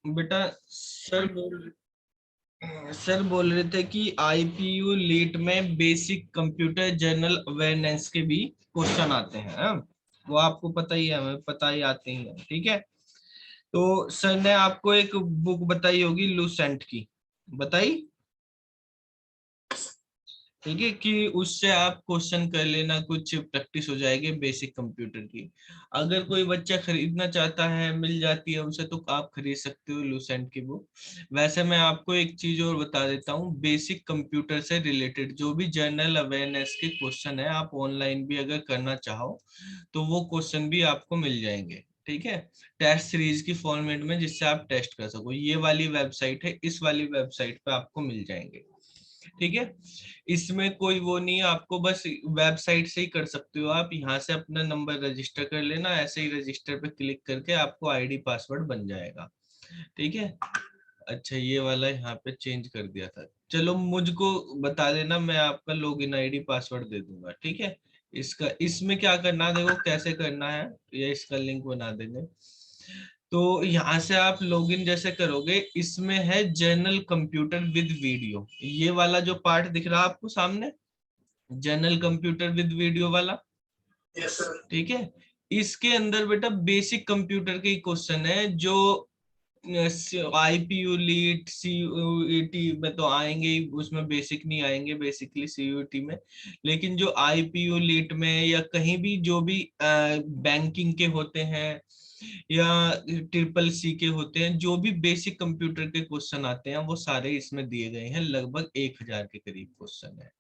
बेटा सर बोल रहे थे कि आईपीयू लीट में बेसिक कंप्यूटर जनरल अवेयरनेस के भी क्वेश्चन आते हैं, हाँ? वो आपको पता ही है, हमें पता ही आते ही है, ठीक है। तो सर ने आपको एक बुक बताई होगी लूसेंट की, बताई, ठीक है, कि उससे आप क्वेश्चन कर लेना, कुछ प्रैक्टिस हो जाएगी बेसिक कंप्यूटर की। अगर कोई बच्चा खरीदना चाहता है, मिल जाती है उसे, तो आप खरीद सकते हो लूसेंट की बुक। वैसे मैं आपको एक चीज और बता देता हूँ, बेसिक कंप्यूटर से रिलेटेड जो भी जनरल अवेयरनेस के क्वेश्चन है, आप ऑनलाइन भी अगर करना चाहो तो वो क्वेश्चन भी आपको मिल जाएंगे, ठीक है, टेस्ट सीरीज की फॉर्मेट में, जिससे आप टेस्ट कर सको। ये वाली वेबसाइट है, इस वाली वेबसाइट पे आपको मिल जाएंगे, ठीक है। इसमें कोई वो नहीं है, आपको बस वेबसाइट से ही कर सकते हो आप, यहाँ से अपना नंबर रजिस्टर कर लेना, ऐसे ही रजिस्टर पे क्लिक करके आपको आईडी पासवर्ड बन जाएगा, ठीक है। अच्छा, ये वाला यहाँ पे चेंज कर दिया था, चलो मुझको बता देना, मैं आपका लॉगिन आईडी पासवर्ड दे दूंगा, ठीक है। इसका इसमें क्या करना है, देखो कैसे करना है, ये इसका लिंक बना देंगे। तो यहाँ से आप लॉगिन जैसे करोगे, इसमें है जनरल कंप्यूटर विद वीडियो, ये वाला जो पार्ट दिख रहा है आपको सामने, जनरल कंप्यूटर विद वीडियो वाला, यस सर। ठीक है। इसके अंदर बेटा बेसिक कंप्यूटर के क्वेश्चन है, जो आईपीयू लीट सीयूईटी में तो आएंगे ही, उसमें बेसिक नहीं आएंगे बेसिकली सीयूईटी में, लेकिन जो आईपीयू लीट में या कहीं भी जो भी बैंकिंग के होते हैं या ट्रिपल सी के होते हैं, जो भी बेसिक कंप्यूटर के क्वेश्चन आते हैं, वो सारे इसमें दिए गए हैं, लगभग 1000 के करीब क्वेश्चन है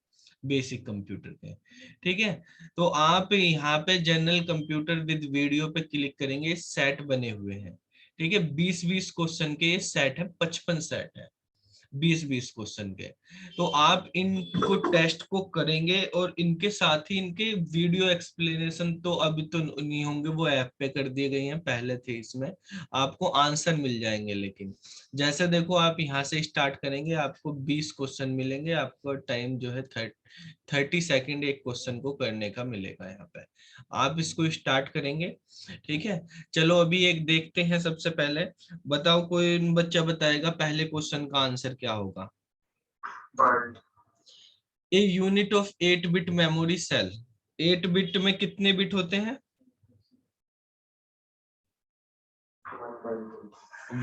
बेसिक कंप्यूटर के, ठीक है। तो आप यहाँ पे जनरल कंप्यूटर विद वीडियो पे क्लिक करेंगे, सेट बने हुए हैं, ठीक है, 20-20 क्वेश्चन के ये सेट है, 55 सेट है 20-20 क्वेश्चन के। तो आप इनको टेस्ट को करेंगे, और इनके साथ ही इनके वीडियो एक्सप्लेनेशन तो अभी तो नहीं होंगे, वो ऐप पे कर दिए गए हैं, पहले थे इसमें, आपको आंसर मिल जाएंगे। लेकिन जैसे देखो, आप यहाँ से स्टार्ट करेंगे, आपको 20 क्वेश्चन मिलेंगे, आपको टाइम जो है 30 सेकेंड एक क्वेश्चन को करने का मिलेगा यहाँ पे, आप इसको स्टार्ट करेंगे, ठीक है। चलो अभी एक देखते हैं, सबसे पहले बताओ, कोई बच्चा बताएगा पहले क्वेश्चन का आंसर क्या होगा। A unit of 8 bit memory cell, 8 bit में कितने बिट होते हैं?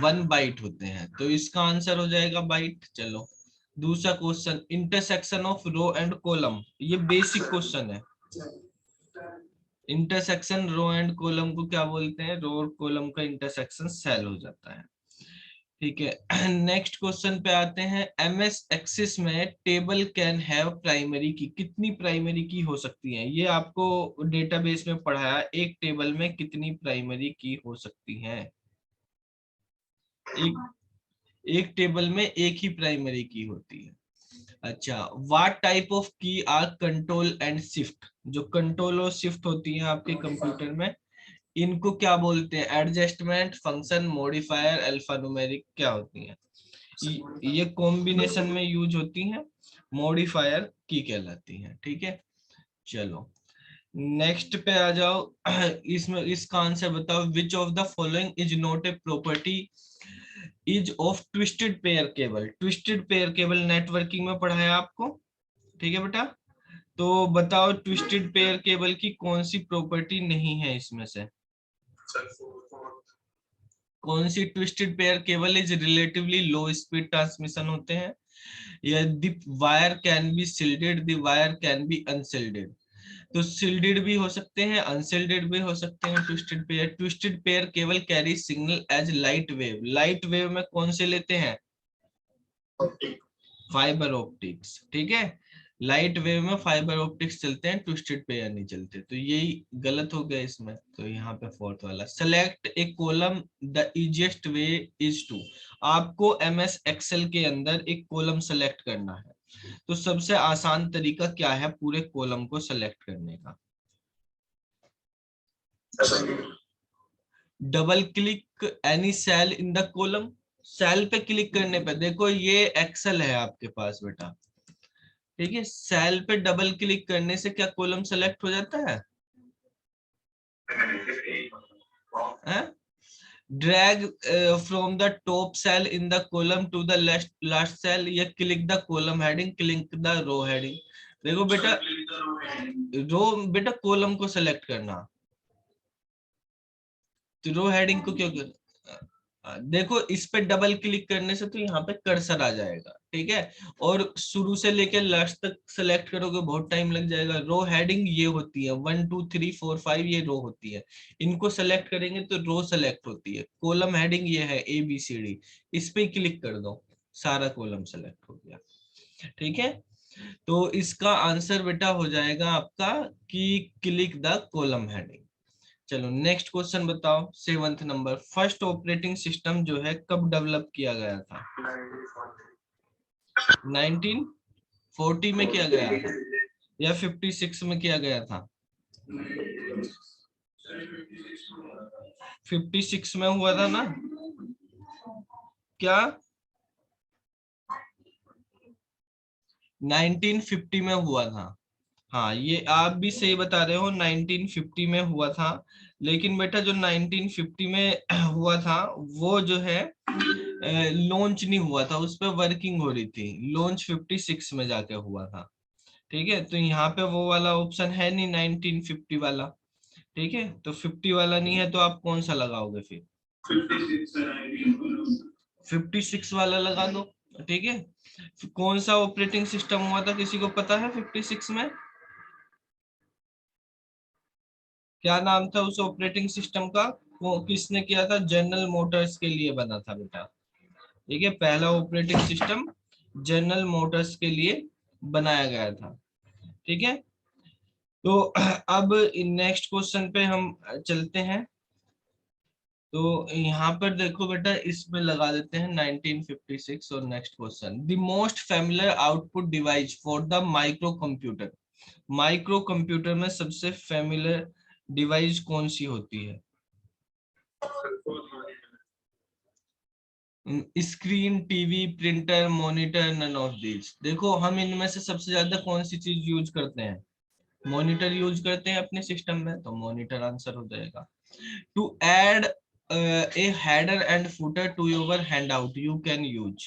1 बाइट होते हैं, तो इसका आंसर हो जाएगा बाइट। चलो दूसरा question, intersection of row and column, ये बेसिक क्वेश्चन है। इंटरसेक्शन रो एंड कॉलम को क्या बोलते हैं? रो और कॉलम का इंटरसेक्शन सेल हो जाता है, ठीक है। नेक्स्ट क्वेश्चन पे आते हैं, एमएस एक्सिस में टेबल कैन हैव प्राइमरी की, कितनी प्राइमरी की हो सकती है? ये आपको डेटाबेस में पढ़ाया, एक टेबल में कितनी प्राइमरी की हो सकती है? एक टेबल में एक ही प्राइमरी की होती है। अच्छा, व्हाट टाइप ऑफ की आर कंट्रोल एंड शिफ्ट, जो कंट्रोल और शिफ्ट होती है आपके कंप्यूटर में, इनको क्या बोलते हैं? एडजस्टमेंट, फंक्शन, मॉडिफायर, अल्फान्यूमेरिक, क्या होती हैं? ये कॉम्बिनेशन में यूज होती हैं, मॉडिफायर की कहलाती हैं, ठीक है। चलो नेक्स्ट पे आ जाओ। इसमें इसका आंसर बताओ, विच of the following is not a property is of twisted pair cable. Twisted pair cable networking में पढ़ाया आपको, ठीक है बेटा। तो बताओ ट्विस्टेड पेयर केबल की कौन सी प्रॉपर्टी नहीं है इसमें से? कौन सी twisted pair cable is relatively low speed transmission होते हैं? या the wire can be shielded, the wire can be unshielded. तो शिल्डेड भी हो सकते हैं, अनशिल्डेड भी हो सकते हैं। Twisted pair cable carry signal as light wave, light wave में कौन से लेते हैं? फाइबर ऑप्टिक्स, ठीक है। लाइट वेव में फाइबर ऑप्टिक्स चलते हैं, ट्विस्टेड पेयर नहीं चलते, तो यही गलत हो गया इसमें। तो यहाँ पे फोर्थ वाला, select a column, the easiest way is to. आपको एमएस एक्सेल के अंदर एक कॉलम सेलेक्ट करना है, तो सबसे आसान तरीका क्या है पूरे कॉलम को सेलेक्ट करने का? Double click any cell in the column, cell पे क्लिक करने पे, देखो ये एक्सेल है आपके पास बेटा, ठीक है, सेल पे डबल क्लिक करने से क्या कॉलम सेलेक्ट हो जाता है? Drag from the top cell in the column to the last cell, या click the column heading, click the row heading. देखो बेटा, रो बेटा कॉलम को सेलेक्ट करना, तो रो हेडिंग को क्यों कर, देखो इस पे डबल क्लिक करने से तो यहाँ पे कर्सर आ जाएगा, ठीक है, और शुरू से लेकर लास्ट तक सेलेक्ट करोगे बहुत टाइम लग जाएगा। रो हेडिंग ये होती है 1 2 3 4 5, ये रो होती है, इनको सेलेक्ट करेंगे तो रो सेलेक्ट होती है। कॉलम हेडिंग ये है ABCD, इस पे क्लिक कर दो, सारा कॉलम सेलेक्ट हो गया, ठीक है। तो इसका आंसर बेटा हो जाएगा आपका कि क्लिक द कॉलम हेडिंग। चलो नेक्स्ट क्वेश्चन बताओ, 7th number. First operating system जो है कब डेवलप किया गया था? 1940 में किया गया था या 56 में किया गया था? 56 में हुआ था ना क्या? 1950 में हुआ था। हाँ ये आप भी सही बता रहे हो, 1950 में हुआ था। लेकिन बेटा जो 1950 में हुआ था वो जो है लॉन्च नहीं हुआ था, उस पर वर्किंग हो रही थी। लॉन्च 56 में जाके हुआ था, ठीक है। तो यहाँ पे वो वाला ऑप्शन है नहीं 1950 वाला, ठीक है। तो 50 वाला नहीं है, तो आप कौन सा लगाओगे फिर? 56 वाला लगा दो, ठीक है। कौन सा ऑपरेटिंग सिस्टम हुआ था, किसी को पता है 56 में? क्या नाम था उस ऑपरेटिंग सिस्टम का? वो किसने किया था? जनरल मोटर्स के लिए बना था बेटा, ठीक है। पहला ऑपरेटिंग सिस्टम जनरल मोटर्स के लिए बनाया गया था, ठीक है। तो अब नेक्स्ट क्वेश्चन पे हम चलते हैं। तो यहाँ पर देखो बेटा, इसमें लगा देते हैं 1956 और next question. The most familiar output device for the micro computer. Micro computer में सबसे फेमिलियर डिवाइस कौन सी होती है? Screen, TV, printer, monitor, none of these. देखो हम इनमें से सबसे ज्यादा कौन सी चीज यूज करते हैं? मॉनिटर यूज करते हैं अपने सिस्टम में, तो मॉनिटर आंसर हो जाएगा। To add a header and footer to your hand out you can use.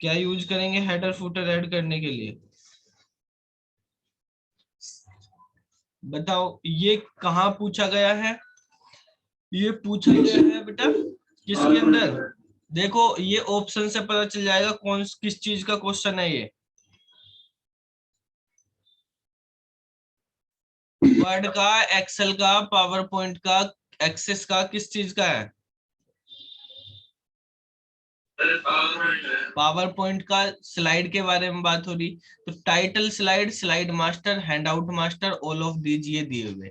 क्या यूज करेंगे हेडर फुटर ऐड करने के लिए? बताओ, ये कहाँ पूछा गया है? ये पूछा गया है बेटा किसके अंदर? देखो ये ऑप्शन से पता चल जाएगा कौन किस चीज का क्वेश्चन है ये। वर्ड का, एक्सेल का, पावर पॉइंट का, एक्सेस का, किस चीज का है? पावर पॉइंट का। स्लाइड के बारे में बात हो रही, तो title slide, slide master, handout master, all of these ये दिए हुए।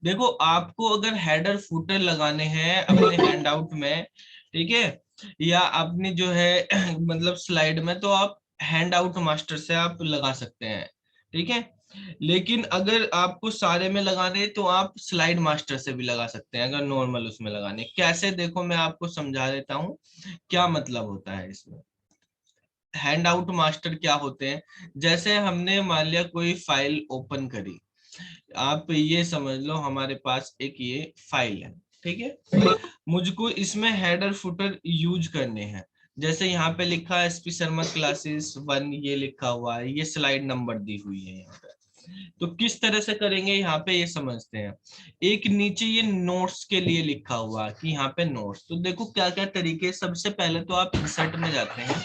देखो आपको अगर हेडर फुटर लगाने हैं अपने हैंडआउट में, ठीक है, या अपनी जो है मतलब स्लाइड में, तो आप हैंडआउट मास्टर से आप लगा सकते हैं, ठीक है। लेकिन अगर आपको सारे में लगाने हैं, तो आप स्लाइड मास्टर से भी लगा सकते हैं, अगर नॉर्मल उसमें लगाने। कैसे, देखो मैं आपको समझा देता हूँ क्या मतलब होता है इसमें। हैंड आउट मास्टर क्या होते हैं? जैसे हमने मान लिया कोई फाइल ओपन करी, आप ये समझ लो हमारे पास एक ये फाइल है, ठीक है। मुझको इसमें हेडर फुटर यूज करने हैं। जैसे यहाँ पे लिखा है SP शर्मा क्लासेस 1, ये लिखा हुआ है, ये स्लाइड नंबर दी हुई है यहाँ पे। तो किस तरह से करेंगे यहाँ पे ये समझते हैं। एक नीचे ये नोट्स के लिए लिखा हुआ है कि यहाँ पे नोट्स, तो देखो क्या क्या तरीके। सबसे पहले तो आप इंसर्ट में जाते हैं,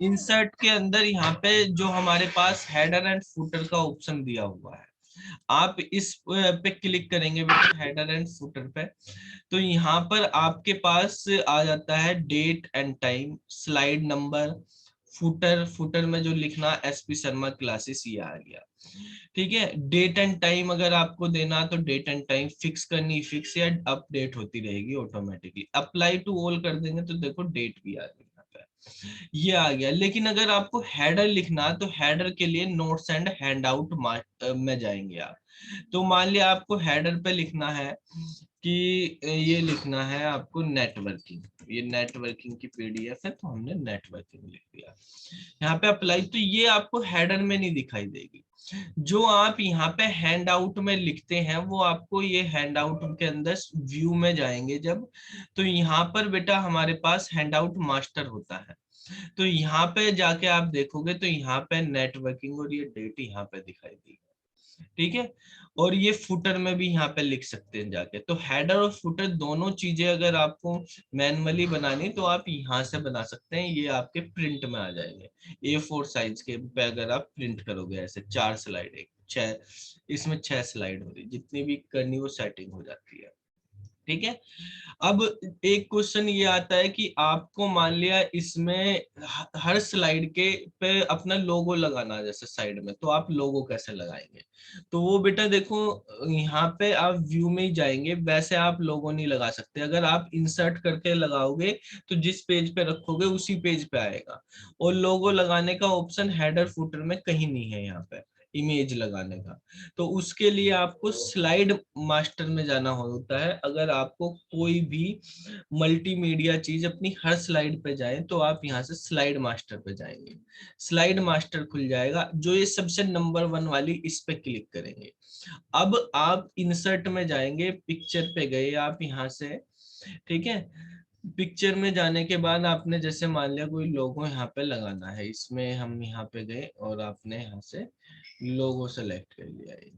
इंसर्ट के अंदर यहाँ पे जो हमारे पास हेडर एंड फुटर का ऑप्शन दिया हुआ है, आप इस पे क्लिक करेंगे बेटा, हेडर एंड फुटर पे। तो यहाँ पर आपके पास आ जाता है date and time, slide number, footer, footer में जो लिखना SP शर्मा क्लासेस, ये आ गया, ठीक है। डेट एंड टाइम अगर आपको देना, तो डेट एंड टाइम फिक्स करनी, फिक्स या अपडेट होती रहेगी ऑटोमेटिकली। अप्लाई टू ऑल कर देंगे तो देखो डेट भी आ गई, ये आ गया। लेकिन अगर आपको हेडर लिखना, तो हेडर के लिए नोट्स एंड हैंड आउट में जाएंगे आप। तो मान लिया आपको हेडर पे लिखना है कि ये लिखना है आपको नेटवर्किंग, ये नेटवर्किंग की पीडीएफ है तो हमने नेटवर्किंग लिख दिया। यहाँ पे अप्लाई, तो ये आपको हेडर में नहीं दिखाई देगी। जो आप यहाँ पे हैंड आउट में लिखते हैं वो आपको ये हैंड आउट के अंदर व्यू में जाएंगे जब, तो यहाँ पर बेटा हमारे पास हैंड आउट मास्टर होता है। तो यहाँ पे जाके आप देखोगे तो यहाँ पे नेटवर्किंग और ये डेट यहाँ पे दिखाई देगी, ठीक है। और ये फुटर में भी यहाँ पे लिख सकते हैं जाके। तो हेडर और फुटर दोनों चीजें अगर आपको मैनुअली बनानी तो आप यहाँ से बना सकते हैं, ये आपके प्रिंट में आ जाएंगे। A4 साइज के पे अगर आप प्रिंट करोगे ऐसे 4 स्लाइड, एक 6, इसमें 6 स्लाइड हो रही, जितनी भी करनी वो सेटिंग हो जाती है, ठीक है। अब एक क्वेश्चन ये आता है कि आपको मान लिया इसमें हर स्लाइड के पे अपना लोगो लगाना है जैसे साइड में, तो आप लोगो कैसे लगाएंगे? तो वो बेटा देखो, यहाँ पे आप व्यू में ही जाएंगे, वैसे आप लोगो नहीं लगा सकते। अगर आप इंसर्ट करके लगाओगे तो जिस पेज पे रखोगे उसी पेज पे आएगा, और लोगो लगाने का ऑप्शन हेडर फुटर में कहीं नहीं है यहाँ पे इमेज लगाने का। तो उसके लिए आपको स्लाइड मास्टर में जाना होता है। अगर आपको कोई भी मल्टीमीडिया चीज अपनी हर स्लाइड पे जाए तो आप यहाँ से स्लाइड मास्टर पे जाएंगे, स्लाइड मास्टर खुल जाएगा, जो ये सबसे नंबर 1 वाली, इस पे क्लिक करेंगे। अब आप इंसर्ट में जाएंगे, पिक्चर पे गए आप यहाँ से, ठीक है। पिक्चर में जाने के बाद आपने जैसे मान लिया कोई लोगो यहाँ पे लगाना है, इसमें हम यहाँ पे गए और आपने यहाँ से लोगो सेलेक्ट कर लिया है,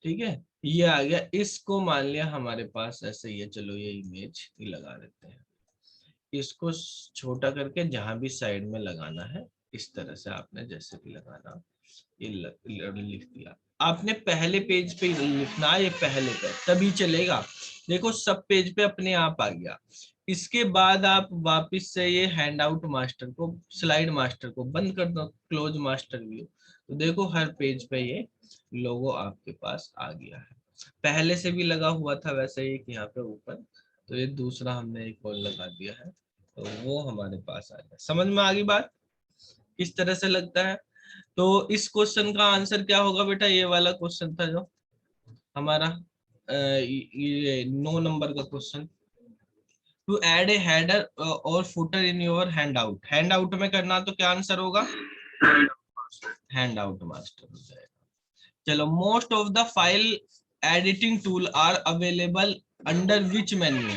ठीक है। ये आ गया, इसको मान लिया हमारे पास ऐसे ही है, चलो ये इमेज ही लगा देते हैं। इसको छोटा करके जहां भी साइड में लगाना है इस तरह से आपने जैसे भी लगाना, ये लिख दिया। आपने पहले पेज पे लिखना है, ये पहले पे तभी चलेगा। देखो सब पेज पे अपने आप आ गया। इसके बाद आप वापस से ये हैंड आउट मास्टर को, स्लाइड मास्टर को बंद कर दो, क्लोज मास्टर व्यू, तो देखो हर पेज पे ये लोगो आपके पास आ गया है। पहले से भी लगा हुआ था वैसे ही यहाँ पे ऊपर, तो ये दूसरा हमने एक और लगा दिया है, तो वो हमारे पास आ गया। समझ में आ गई बात किस तरह से लगता है? तो इस क्वेश्चन का आंसर क्या होगा बेटा? ये वाला क्वेश्चन था जो हमारा ये 9 नंबर का question, to add a header और footer in your hand out. Handout में करना तो क्या आंसर होगा? हैंड आउट मास्टर हो जाएगा। चलो, most of the file editing tool are available under which menu?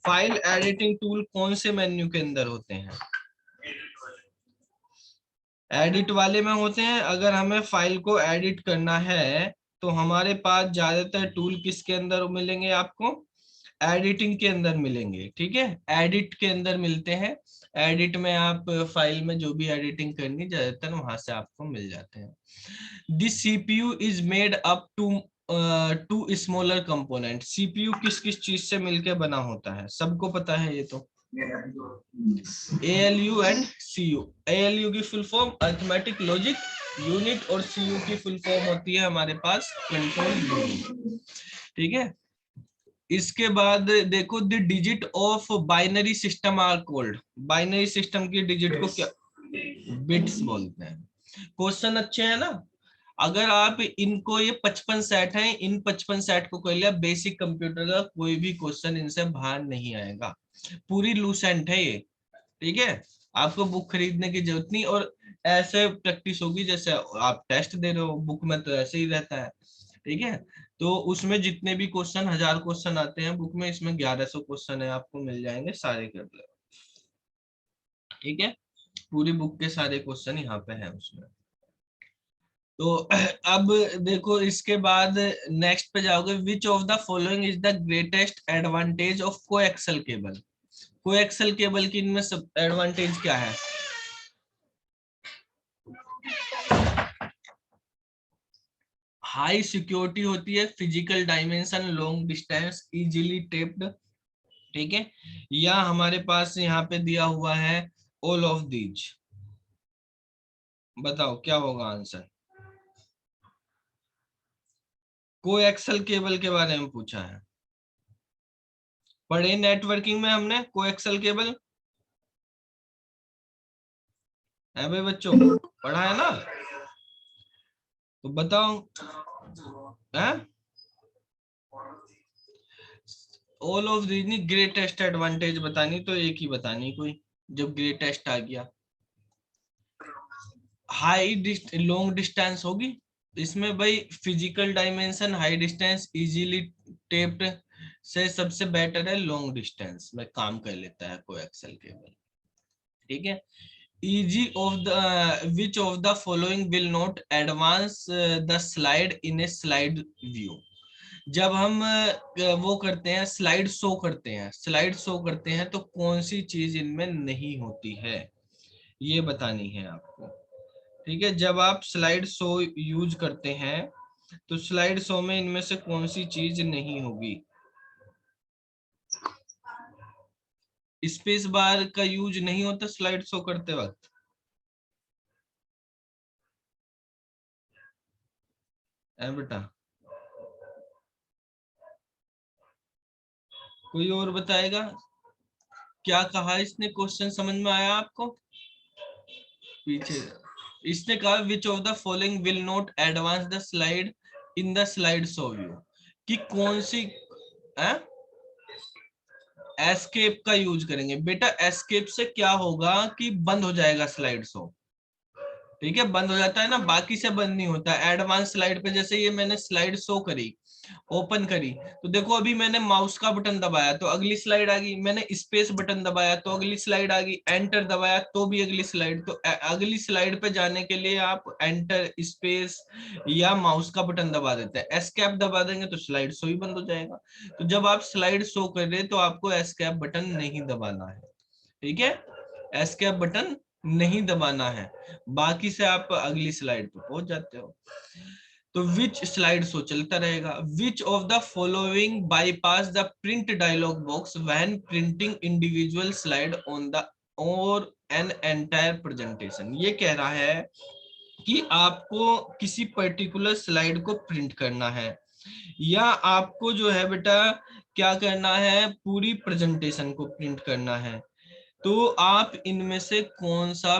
File editing tool कौन से मेन्यू के अंदर होते हैं? एडिट वाले में होते हैं। अगर हमें फाइल को एडिट करना है तो हमारे पास ज्यादातर टूल किसके अंदर मिलेंगे आपको? एडिटिंग के अंदर मिलेंगे, ठीक है, एडिट के अंदर मिलते हैं। एडिट में आप फाइल में जो भी एडिटिंग करनी ज्यादातर वहां से आपको मिल जाते हैं। This CPU is made up to smaller component. CPU किस किस चीज से मिलकर बना होता है? सबको पता है ये तो, ALU एंड CU। ALU की full form arithmetic logic unit, और CU की फुल फॉर्म होती है हमारे पास कंट्रोल यूनिट, ठीक है। इसके बाद देखो, the digit of binary system are called. Binary system की डिजिट को क्या? बिट्स बोलते हैं। क्वेश्चन अच्छे हैं ना? अगर आप इनको, ये 55 सेट हैं, इन 55 सेट को कर लिया, बेसिक कंप्यूटर का कोई भी क्वेश्चन इनसे बाहर नहीं आएगा। पूरी लूसेंट है ये, ठीक है। आपको बुक खरीदने की जरूरत नहीं, और ऐसे प्रैक्टिस होगी जैसे आप टेस्ट दे रहे हो, बुक में तो ऐसे ही रहता है, ठीक है। तो उसमें जितने भी क्वेश्चन, 1000 क्वेश्चन आते हैं बुक में, इसमें 1100 क्वेश्चन है, आपको मिल जाएंगे, सारे कर लो, ठीक है। पूरी बुक के सारे क्वेश्चन यहाँ पे हैं उसमें। तो अब देखो, इसके बाद नेक्स्ट पे जाओगे, विच of the following is the greatest advantage of coaxial cable? Coaxial cable की इनमें सब एडवांटेज क्या है? हाई सिक्योरिटी होती है, physical dimension, long distance, easily taped, ठीक है। या हमारे पास यहाँ पे दिया हुआ है ऑल ऑफ दीज। बताओ क्या होगा आंसर? कोएक्सल केबल के बारे में पूछा है, पढ़े नेटवर्किंग में हमने कोएक्सल केबल, है भाई बच्चों, पढ़ा है ना? तो बताओ, है all of reasoning greatest advantage बतानी तो एक ही बतानी कोई, जब ग्रेटेस्ट आ गया। लॉन्ग डिस्टेंस होगी इसमें भाई, physical dimension high distance easily taped से सबसे बेटर है लॉन्ग डिस्टेंस में काम कर लेता है कोएक्सियल केबल। ठीक है। Easy of the which of the following will not advance the slide in A slide view. जब हम वो करते हैं स्लाइड शो करते हैं, स्लाइड शो करते हैं तो कौन सी चीज इनमें नहीं होती है, ये बतानी है आपको। ठीक है, जब आप स्लाइड शो यूज करते हैं तो स्लाइड शो में इनमें से कौन सी चीज नहीं होगी। स्पेस बार का यूज नहीं होता स्लाइड शो करते वक्त। बेटा कोई और बताएगा, क्या कहा इसने, क्वेश्चन समझ में आया आपको? पीछे इसने कहा विच of the following will not advance the slide in the slide show view, कि कौन सी एस्केप का यूज करेंगे। बेटा एस्केप से क्या होगा कि बंद हो जाएगा स्लाइड शो। ठीक है, बंद हो जाता है ना, बाकी से बंद नहीं होता। एडवांस स्लाइड पे जैसे ये मैंने स्लाइड शो करी, ओपन करी, तो देखो अभी मैंने माउस का बटन दबाया तो अगली स्लाइड आ गई, मैंने स्पेस बटन दबाया तो अगली स्लाइड आ गई, एंटर दबाया तो भी अगली स्लाइड। तो अगली स्लाइड पे जाने के लिए आप एंटर, स्पेस या माउस का बटन दबा देते हैं। एस्केप दबा देंगे तो स्लाइड शो ही बंद हो जाएगा। तो जब आप स्लाइड शो कर रहे तो आपको एस्केप बटन नहीं दबाना है। ठीक है, एस्केप बटन नहीं दबाना है, बाकी से आप अगली स्लाइड पे पहुंच जाते हो। तो विच स्लाइड शो चलता रहेगा। विच of the following bypass the print dialogue box when printing individual slide on the और एन एंटायर प्रेजेंटेशन। ये कह रहा है कि आपको किसी पर्टिकुलर स्लाइड को प्रिंट करना है, या आपको जो है बेटा क्या करना है, पूरी प्रेजेंटेशन को प्रिंट करना है। तो आप इनमें से कौन सा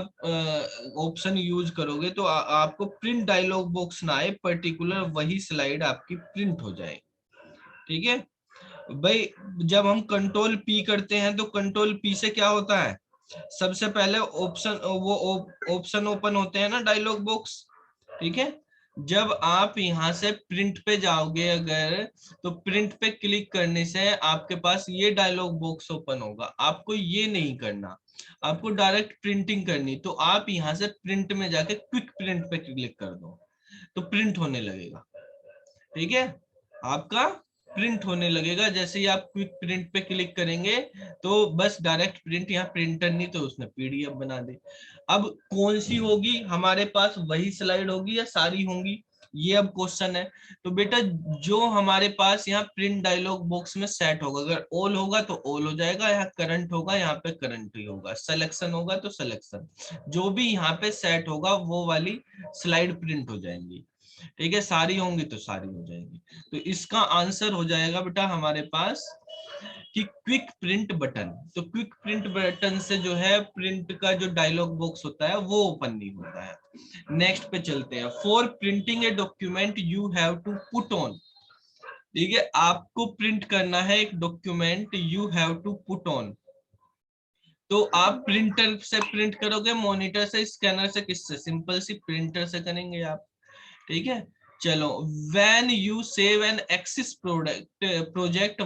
ऑप्शन यूज करोगे तो आपको प्रिंट डायलॉग बॉक्स ना आए, पर्टिकुलर वही स्लाइड आपकी प्रिंट हो जाए। ठीक है भाई, जब हम कंट्रोल पी करते हैं तो कंट्रोल पी से क्या होता है, सबसे पहले ऑप्शन, वो ऑप्शन ओपन होते हैं ना डायलॉग बॉक्स। ठीक है, जब आप यहां से प्रिंट पे जाओगे अगर, तो प्रिंट पे क्लिक करने से आपके पास ये डायलॉग बॉक्स ओपन होगा। आपको ये नहीं करना, आपको डायरेक्ट प्रिंटिंग करनी। तो आप यहां से प्रिंट में जाके क्विक प्रिंट पे क्लिक कर दो तो प्रिंट होने लगेगा। ठीक है, आपका प्रिंट होने लगेगा। जैसे ही आप क्विक प्रिंट पे क्लिक करेंगे तो बस डायरेक्ट प्रिंट, यहाँ प्रिंटर नहीं तो उसने पीडीएफ बना दे। अब कौन सी होगी हमारे पास, वही स्लाइड होगी या सारी होंगी, ये अब क्वेश्चन है। तो बेटा जो हमारे पास यहाँ प्रिंट डायलॉग बॉक्स में सेट होगा, अगर ऑल होगा तो ऑल हो जाएगा, यहाँ करंट होगा यहाँ पे करंट ही होगा, सिलेक्शन होगा तो सिलेक्शन, जो भी यहाँ पे सेट होगा वो वाली स्लाइड प्रिंट हो जाएंगी। ठीक है, सारी होंगी तो सारी हो जाएंगी। तो इसका आंसर हो जाएगा बेटा हमारे पास कि क्विक प्रिंट बटन। तो क्विक प्रिंट बटन से जो है प्रिंट का जो डायलॉग बॉक्स होता है वो ओपन नहीं होता है। नेक्स्ट पे चलते हैं। For printing a document you have to put on. ठीक है, आपको प्रिंट करना है एक document, you have to put on. तो आप प्रिंटर से प्रिंट करोगे, मॉनिटर से, स्कैनर से, किससे, सिंपल सी प्रिंटर से करेंगे आप। ठीक है, चलो। When you save an axis project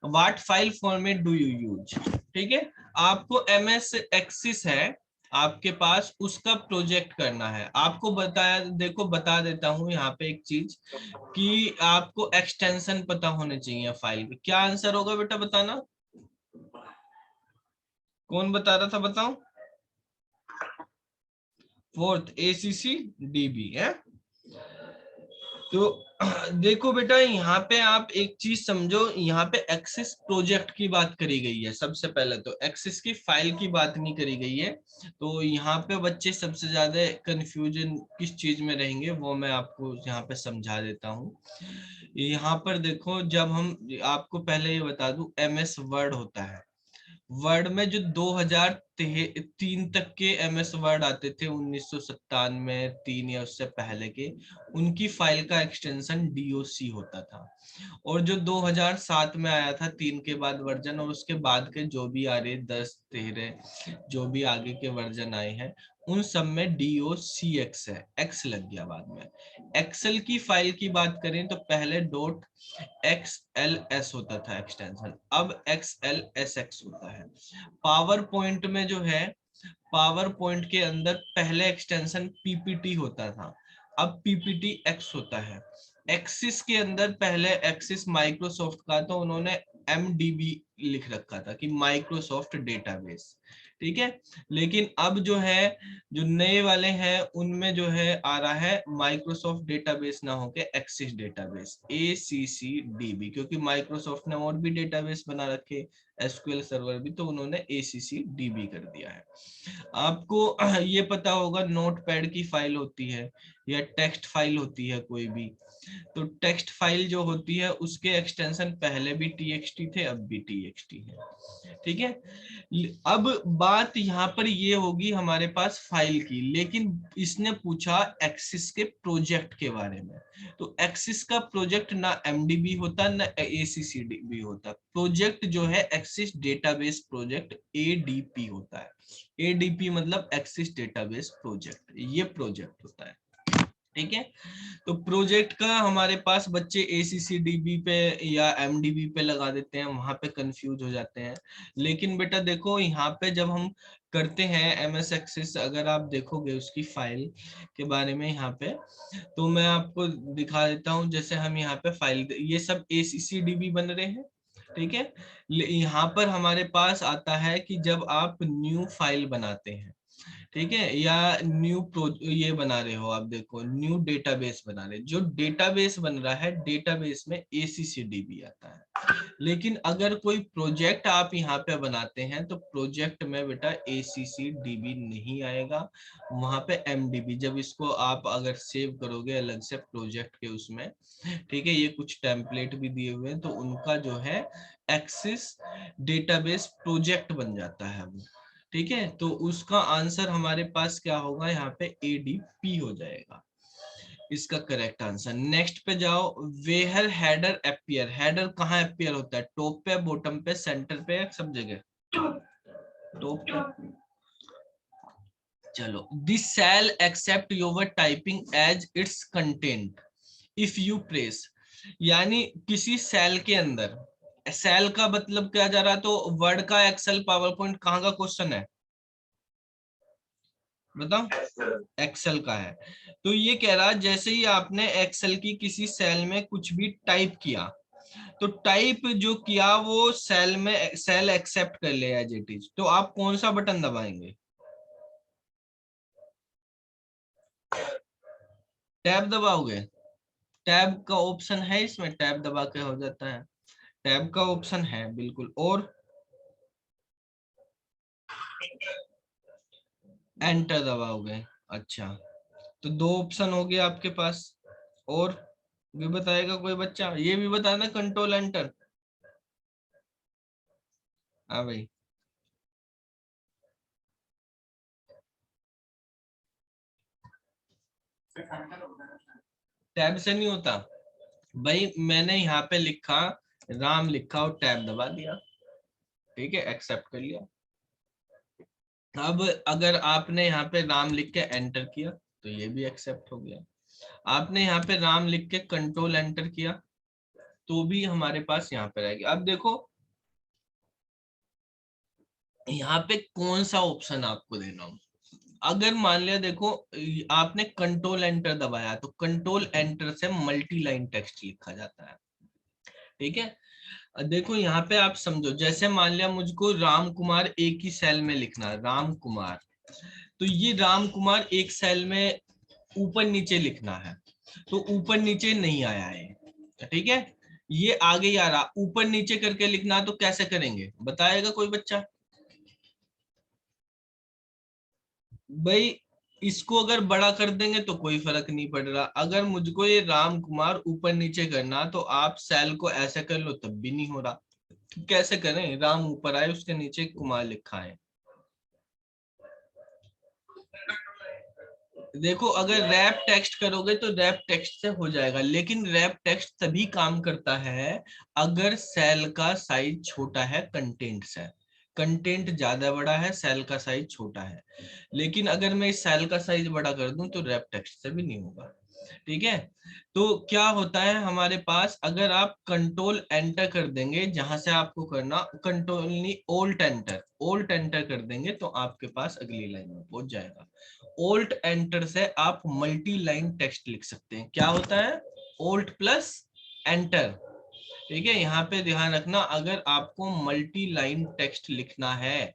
what file format do you use. ठीक है, आपको एमएस एक्सिस है आपके पास, उसका प्रोजेक्ट करना है। आपको बताया, देखो बता देता हूं यहाँ पे एक चीज, कि आपको एक्सटेंशन पता होने चाहिए फाइल के। क्या आंसर होगा बेटा बताना, कौन बता रहा था बताओ। फोर्थ एसीसी डीबी है। तो देखो बेटा यहाँ पे आप एक चीज समझो, यहाँ पे एक्सिस प्रोजेक्ट की बात करी गई है। सबसे पहले तो एक्सिस की फाइल की बात नहीं करी गई है। तो यहाँ पे बच्चे सबसे ज्यादा कंफ्यूजन किस चीज में रहेंगे वो मैं आपको यहाँ पे समझा देता हूँ। यहाँ पर देखो, जब हम, आपको पहले ये बता दूं, एमएस वर्ड होता है, वर्ड में जो 2000 3 तक के MS वर्ड आते थे 1997 में, 3 या उससे पहले के, उनकी फाइल का एक्सटेंशन DOC होता था। और जो 2007 में आया था 3 के बाद वर्जन, और उसके बाद के जो भी आ रहे 10, 13 जो भी आगे के वर्जन आए हैं, उन सब में DOCX है, एक्स लग गया बाद में। एक्सेल की फाइल की बात करें तो पहले .XLS होता था एक्सटेंशन, अब XLSX होता है। पावर पॉइंट में जो है, पावर पॉइंट के अंदर पहले एक्सटेंशन PPT होता था, अब PPTX होता है। एक्सिस के अंदर पहले एक्सिस माइक्रोसॉफ्ट का, तो उन्होंने MDB लिख रखा था कि माइक्रोसॉफ्ट डेटाबेस, ठीक है। लेकिन अब जो है, जो नए वाले हैं उनमें जो है आ रहा है माइक्रोसॉफ्ट डेटाबेस ना होके एक्सिस डेटाबेस, ACCDB, क्योंकि माइक्रोसॉफ्ट ने और भी डेटाबेस बना रखे, SQL सर्वर भी, तो उन्होंने ACCDB कर दिया है। आपको ये पता होगा नोटपैड की फाइल होती है या टेक्स्ट फाइल होती है कोई भी, तो टेक्स्ट फाइल जो होती है उसके एक्सटेंशन पहले भी TXT थे, अब भी TXT है, ठीक है। अब बात यहाँ पर ये होगी हमारे पास फाइल की, लेकिन इसने पूछा एक्सिस के प्रोजेक्ट के बारे में। तो एक्सिस का प्रोजेक्ट ना MDB होता ना ACCDB होता, प्रोजेक्ट जो है एक्सिस डेटाबेस प्रोजेक्ट ADP होता है। ADP मतलब एक्सिस डेटाबेस प्रोजेक्ट, ये प्रोजेक्ट होता है, ठीक है। तो प्रोजेक्ट का हमारे पास बच्चे ACCDB पे या MDB पे लगा देते हैं, वहां पे कंफ्यूज हो जाते हैं। लेकिन बेटा देखो यहाँ पे जब हम करते हैं MS एक्सेस, अगर आप देखोगे उसकी फाइल के बारे में यहाँ पे, तो मैं आपको दिखा देता हूँ। जैसे हम यहाँ पे फाइल, ये सब ACCDB बन रहे हैं, ठीक है। यहाँ पर हमारे पास आता है कि जब आप न्यू फाइल बनाते हैं, ठीक है, या ये बना रहे हो, आप देखो न्यू डेटाबेस बना रहे, जो डेटाबेस बन रहा है डेटाबेस में ACCDB आता है। लेकिन अगर कोई प्रोजेक्ट आप यहाँ पे बनाते हैं तो प्रोजेक्ट में बेटा ACCDB नहीं आएगा, वहां पे MDB, जब इसको आप अगर सेव करोगे अलग से प्रोजेक्ट के उसमें, ठीक है, ये कुछ टेम्पलेट भी दिए हुए हैं, तो उनका जो है एक्सिस डेटाबेस प्रोजेक्ट बन जाता है वो, ठीक है। तो उसका आंसर हमारे पास क्या होगा, यहाँ पे ADP हो जाएगा इसका करेक्ट आंसर। नेक्स्ट पे जाओ, वेयर हेडर अपीयर, हेडर कहाँ अपीयर होता है, टॉप पे, बॉटम पे, सेंटर पे, सब जगह टॉप पे। चलो, this cell accept your typing as its content if you press, यानी किसी सेल के अंदर, सेल का मतलब क्या जा रहा है, तो वर्ड का, एक्सेल, पावर पॉइंट, कहाँ का क्वेश्चन है बताओ, एक्सेल का है। तो ये कह रहा है जैसे ही आपने एक्सेल की किसी सेल में कुछ भी टाइप किया, तो टाइप जो किया वो सेल में, सेल एक्सेप्ट कर ले एज इट इज, तो आप कौन सा बटन दबाएंगे, टैब दबाओगे, टैब का ऑप्शन है इसमें, टैब दबा के हो जाता है, टैब का ऑप्शन है बिल्कुल। और एंटर दबाओगे, अच्छा, तो 2 ऑप्शन हो गए आपके पास। और भी बताएगा कोई बच्चा, ये भी बताना, कंट्रोल एंटर, हाँ भाई, टैब से नहीं होता भाई, मैंने यहाँ पे लिखा राम लिखा और टैब दबा दिया, ठीक है, एक्सेप्ट कर लिया। अब अगर आपने यहाँ पे राम लिख के एंटर किया तो ये भी एक्सेप्ट हो गया, आपने यहाँ पे राम लिख के कंट्रोल एंटर किया तो भी हमारे पास यहाँ पे रहेगी। अब देखो यहाँ पे कौन सा ऑप्शन आपको देना हो, अगर मान लिया देखो आपने कंट्रोल एंटर दबाया, तो कंट्रोल एंटर से मल्टी लाइन टेक्स्ट लिखा जाता है, ठीक है। देखो यहाँ पे आप समझो, जैसे मान लिया मुझको राम कुमार एक ही सेल में लिखना है, राम कुमार, तो ये राम कुमार एक सेल में ऊपर नीचे लिखना है, तो ऊपर नीचे नहीं आया है, ठीक है, ये आगे ही आ रहा, ऊपर नीचे करके लिखना, तो कैसे करेंगे बताएगा कोई बच्चा भाई, इसको अगर बड़ा कर देंगे तो कोई फर्क नहीं पड़ रहा, अगर मुझको ये राम कुमार ऊपर नीचे करना तो आप सेल को ऐसे कर लो तब भी नहीं हो रहा, तो कैसे करें, राम ऊपर आए उसके नीचे कुमार लिखा है, देखो अगर रैप टेक्स्ट करोगे तो रैप टेक्स्ट से हो जाएगा, लेकिन रैप टेक्स्ट तभी काम करता है अगर सेल का साइज छोटा है कंटेंट से। कंटेंट ज्यादा बड़ा है, सेल का साइज छोटा है। लेकिन अगर मैं इस सेल का साइज बड़ा कर दूं तो रैप टेक्स्ट से भी नहीं होगा। ठीक है। तो क्या होता है हमारे पास, अगर आप कंट्रोल एंटर कर देंगे, जहां से आपको करना कंट्रोल नहीं ओल्ट एंटर, ओल्ट एंटर कर देंगे तो आपके पास अगली लाइन में पहुंच जाएगा। ओल्ट एंटर से आप मल्टी लाइन टेक्स्ट लिख सकते हैं। क्या होता है? ओल्ट प्लस एंटर। ठीक है, यहाँ पे ध्यान रखना, अगर आपको मल्टी लाइन टेक्स्ट लिखना है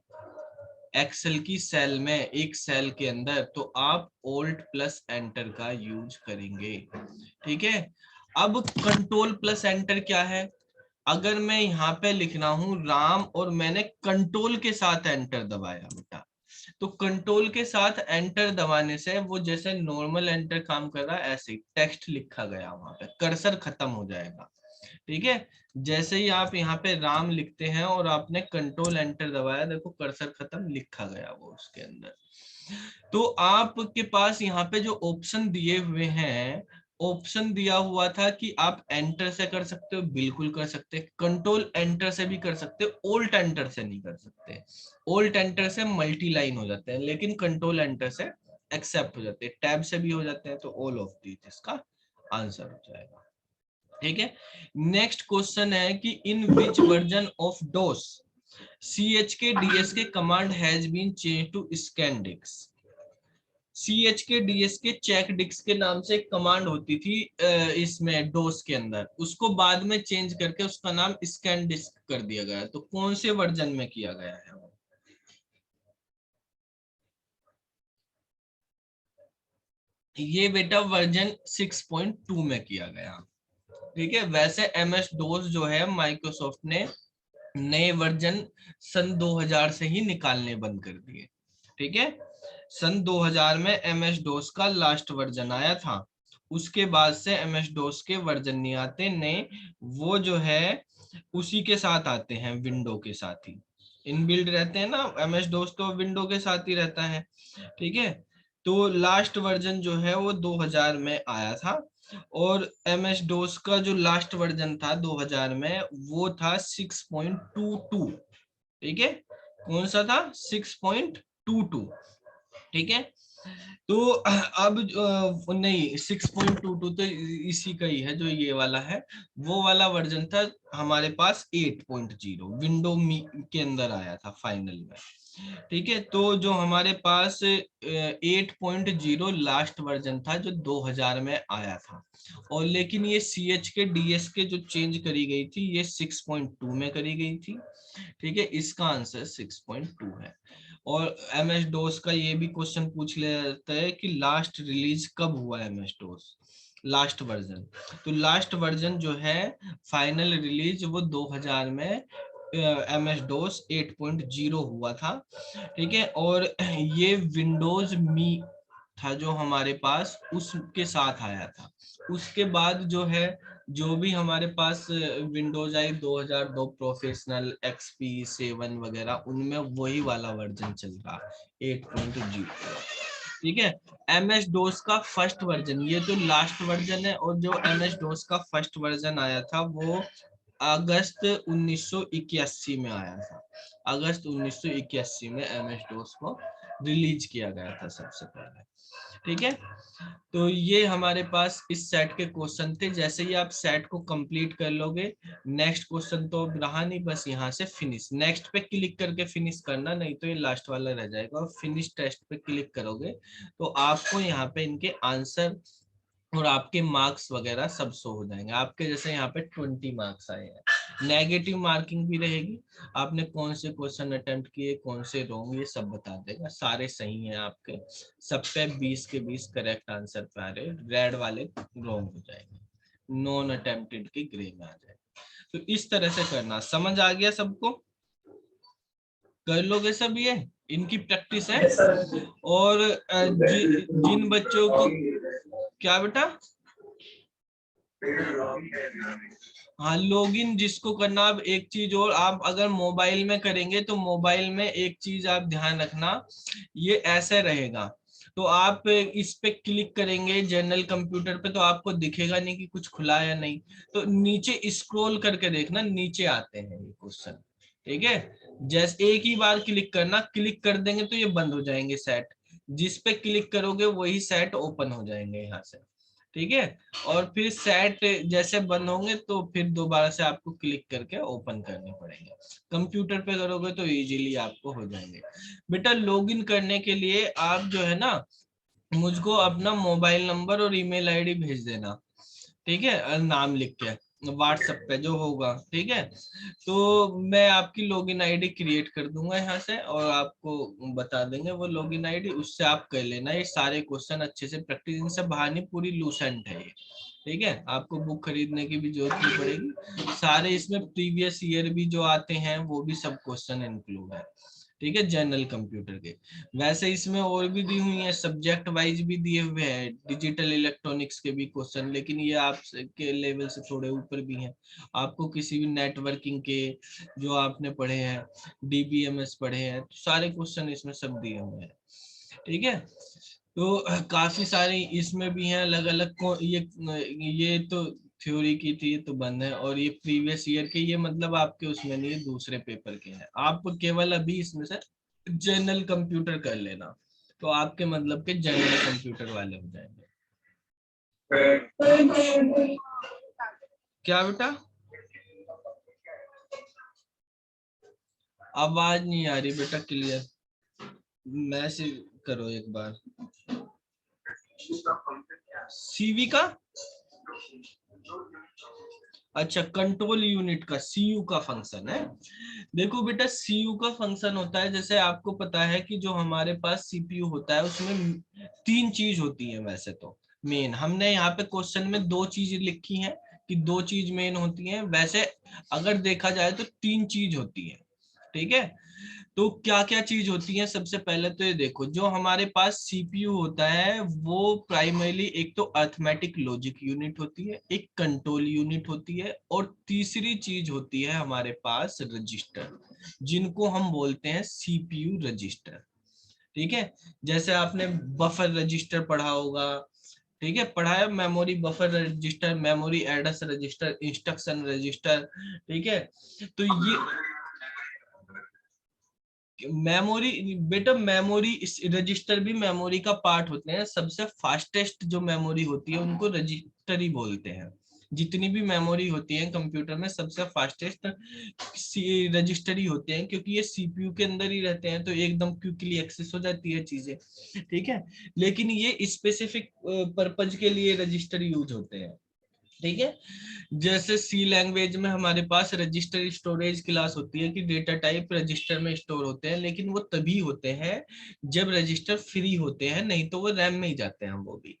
एक्सेल की सेल में, एक सेल के अंदर, तो आप ओल्ट प्लस एंटर का यूज करेंगे। ठीक है। अब कंट्रोल प्लस एंटर क्या है? अगर मैं यहाँ पे लिखना हूं राम और मैंने कंट्रोल के साथ एंटर दबाया बेटा, तो कंट्रोल के साथ एंटर दबाने से वो जैसे नॉर्मल एंटर काम कर रहा है ऐसे टेक्स्ट लिखा गया, वहां पे कर्सर खत्म हो जाएगा। ठीक है। जैसे ही आप यहाँ पे राम लिखते हैं और आपने कंट्रोल एंटर दबाया, देखो कर्सर खत्म, लिखा गया वो उसके अंदर। तो आपके पास यहाँ पे जो ऑप्शन दिए हुए हैं, ऑप्शन दिया हुआ था कि आप एंटर से कर सकते हो, बिल्कुल कर सकते हैं, कंट्रोल एंटर से भी कर सकते हो, ओल्ट एंटर से नहीं कर सकते। ओल्ट एंटर से मल्टी लाइन हो जाते हैं, लेकिन कंट्रोल एंटर से एक्सेप्ट हो जाते हैं, टैब से भी हो जाते हैं। तो ऑल ऑफ दीज इसका आंसर हो जाएगा। ठीक है। नेक्स्ट क्वेश्चन है कि in which version of DOS CHK DSK command has been change to scandisk. CHK DSK check डिक्स के नाम से एक कमांड होती थी इसमें डोस के अंदर, उसको बाद में चेंज करके उसका नाम स्कैनडिक्स कर दिया गया। तो कौन से वर्जन में किया गया है? ये बेटा वर्जन 6.2 में किया गया। ठीक है। वैसे MS डोस जो है माइक्रोसॉफ्ट ने नए वर्जन सन 2000 से ही निकालने बंद कर दिए। ठीक है। सन 2000 में MS डोस का लास्ट वर्जन आया था, उसके बाद से MS डोस के वर्जन नहीं आते नए, वो जो है उसी के साथ आते हैं, विंडो के साथ ही इनबिल्ड रहते हैं ना। MS डोस तो विंडो के साथ ही रहता है। ठीक है। तो लास्ट वर्जन जो है वो 2000 में आया था, और MS डोस का जो लास्ट वर्जन था 2000 में वो था 6.22। ठीक है। कौन सा था? 6.22। ठीक है। तो अब नहीं, 6.22 तो इसी का ही है जो ये वाला है। वो वाला वर्जन था हमारे पास 8.0, विंडो मी के अंदर आया था फाइनल में। ठीक है। तो जो हमारे पास 8.0 लास्ट वर्जन था जो 2000 में आया था, और लेकिन ये CHK DSK जो चेंज करी गई थी ये 6.2 में करी गई थी। ठीक है। इसका आंसर 6.2 है। और MS डोस का ये भी क्वेश्चन पूछ लेता है कि लास्ट रिलीज कब हुआ MS डोस, लास्ट वर्जन। तो लास्ट वर्जन जो है फाइनल रिलीज वो 2000 में MS डोस 8.0 हुआ था। ठीक है। और ये विंडोज मी था जो हमारे पास उसके साथ आया था। उसके बाद जो है, जो भी हमारे पास विंडोज आई 2002 प्रोफेशनल XP 7 वगैरह, उनमें वही वाला वर्जन चल रहा 8.0। ठीक है। MS डोस का फर्स्ट वर्जन, ये तो लास्ट वर्जन है, और जो MS डोस का फर्स्ट वर्जन आया था वो अगस्त 1981 में आया था। अगस्त 1981 में MS डोस को रिलीज किया गया था सबसे पहले। ठीक है। तो ये हमारे पास इस सेट के क्वेश्चन थे। जैसे ही आप सेट को कंप्लीट कर लोगे, नेक्स्ट क्वेश्चन तो अब रहा नहीं, बस यहाँ से फिनिश, नेक्स्ट पे क्लिक करके फिनिश करना, नहीं तो ये लास्ट वाला रह जाएगा। और फिनिश टेस्ट पे क्लिक करोगे तो आपको यहाँ पे इनके आंसर और आपके मार्क्स वगैरह सब शो हो जाएंगे आपके। जैसे यहाँ पे 20 मार्क्स आए हैं, नेगेटिव मार्किंग भी रहेगी, आपने कौन से क्वेश्चन अटेम्प्ट किए, कौन से रॉन्ग, ये सब बता देगा। सारे सही हैं आपके, सब पे 20 के 20 करेक्ट आंसर पे आ रहे, रेड वाले रॉन्ग हो जाएंगे, नॉन अटेम्प्टेड के ग्रे में आ जाएगा। तो इस तरह से करना। समझ आ गया सबको? कर लोगे सब ये, इनकी प्रैक्टिस है। और जिन बच्चों को क्या बेटा, हाँ लॉगिन जिसको करना, अब एक चीज और, आप अगर मोबाइल में करेंगे तो मोबाइल में एक चीज आप ध्यान रखना, ये ऐसे रहेगा तो आप इस पे क्लिक करेंगे जनरल कंप्यूटर पे, तो आपको दिखेगा नहीं कि कुछ खुला है या नहीं। तो नीचे स्क्रॉल करके देखना, नीचे आते हैं ये क्वेश्चन। ठीक है, जैसे एक ही बार क्लिक करना, क्लिक कर देंगे तो ये बंद हो जाएंगे सेट, जिस पे क्लिक करोगे वही सेट ओपन हो जाएंगे यहाँ से। ठीक है, और फिर सेट जैसे बंद होंगे तो फिर दोबारा से आपको क्लिक करके ओपन करने पड़ेंगे। कंप्यूटर पे करोगे तो इजीली आपको हो जाएंगे। बेटा लॉगिन करने के लिए आप जो है ना, मुझको अपना मोबाइल नंबर और ईमेल आईडी भेज देना। ठीक है, नाम लिख के व्हाट्सएप पे जो होगा। ठीक है, तो मैं आपकी लॉगिन आईडी क्रिएट कर दूंगा यहाँ से, और आपको बता देंगे वो लॉगिन आईडी, उससे आप कर लेना ये सारे क्वेश्चन अच्छे से प्रैक्टिस। इनसे बाहर नहीं, पूरी लूसेंट है ये। ठीक है, आपको बुक खरीदने की भी जरूरत नहीं पड़ेगी, सारे इसमें प्रीवियस ईयर भी जो आते हैं वो भी सब क्वेश्चन इंक्लूड है। ठीक है, जनरल कंप्यूटर के। वैसे इसमें और भी दी हुई है, सब्जेक्ट वाइज भी दिए हुए हैं, डिजिटल इलेक्ट्रॉनिक्स के भी क्वेश्चन, लेकिन ये आप के लेवल से थोड़े ऊपर भी हैं। आपको किसी भी नेटवर्किंग के जो आपने पढ़े हैं, डीबीएमएस पढ़े हैं, तो सारे क्वेश्चन इसमें सब दिए हुए हैं। ठीक है, तो काफी सारे इसमें भी हैं अलग अलग को। ये तो थ्योरी की थी, ये तो बंद है, और ये प्रीवियस ईयर के, ये मतलब आपके उसमें नहीं है, दूसरे पेपर के हैं। आप केवल अभी इसमें से जनरल कंप्यूटर कर लेना, तो आपके मतलब के जनरल कंप्यूटर वाले हो जाएंगे। क्या बेटा, आवाज नहीं आ रही बेटा क्लियर, मैसेज करो एक बार। सीवी का, अच्छा कंट्रोल यूनिट का, सीयू का फंक्शन है। देखो बेटा, सीयू का फंक्शन होता है, जैसे आपको पता है कि जो हमारे पास सीपीयू होता है उसमें तीन चीज होती है वैसे तो। मेन हमने यहाँ पे क्वेश्चन में दो चीज लिखी है कि दो चीज मेन होती हैं, वैसे अगर देखा जाए तो तीन चीज होती है। ठीक है, तो क्या क्या चीज होती है, सबसे पहले तो ये देखो, जो हमारे पास सीपीयू होता है वो प्राइमरीली एक तो अर्थमेटिक लॉजिक यूनिट होती है, एक कंट्रोल यूनिट होती है, और तीसरी चीज होती है हमारे पास रजिस्टर, जिनको हम बोलते हैं सीपीयू रजिस्टर। ठीक है, जैसे आपने बफर रजिस्टर पढ़ा होगा। ठीक है, पढ़ा है, memory buffer register, memory address register, instruction register. ठीक है, तो ये मेमोरी, बेटा मेमोरी रजिस्टर भी मेमोरी का पार्ट होते हैं। सबसे फास्टेस्ट जो मेमोरी होती है उनको रजिस्टर ही बोलते हैं। जितनी भी मेमोरी होती है कंप्यूटर में, सबसे फास्टेस्ट रजिस्टर ही होते हैं, क्योंकि ये सीपीयू के अंदर ही रहते हैं, तो एकदम क्विकली एक्सेस हो जाती है चीजें। ठीक है, लेकिन ये स्पेसिफिक पर्पज के लिए रजिस्टर यूज होते हैं। ठीक है, जैसे सी लैंग्वेज में हमारे पास रजिस्टर स्टोरेज क्लास होती है कि डेटा टाइप रजिस्टर में स्टोर होते हैं, लेकिन वो तभी होते हैं जब रजिस्टर फ्री होते हैं, नहीं तो वो रैम में ही जाते हैं वो भी।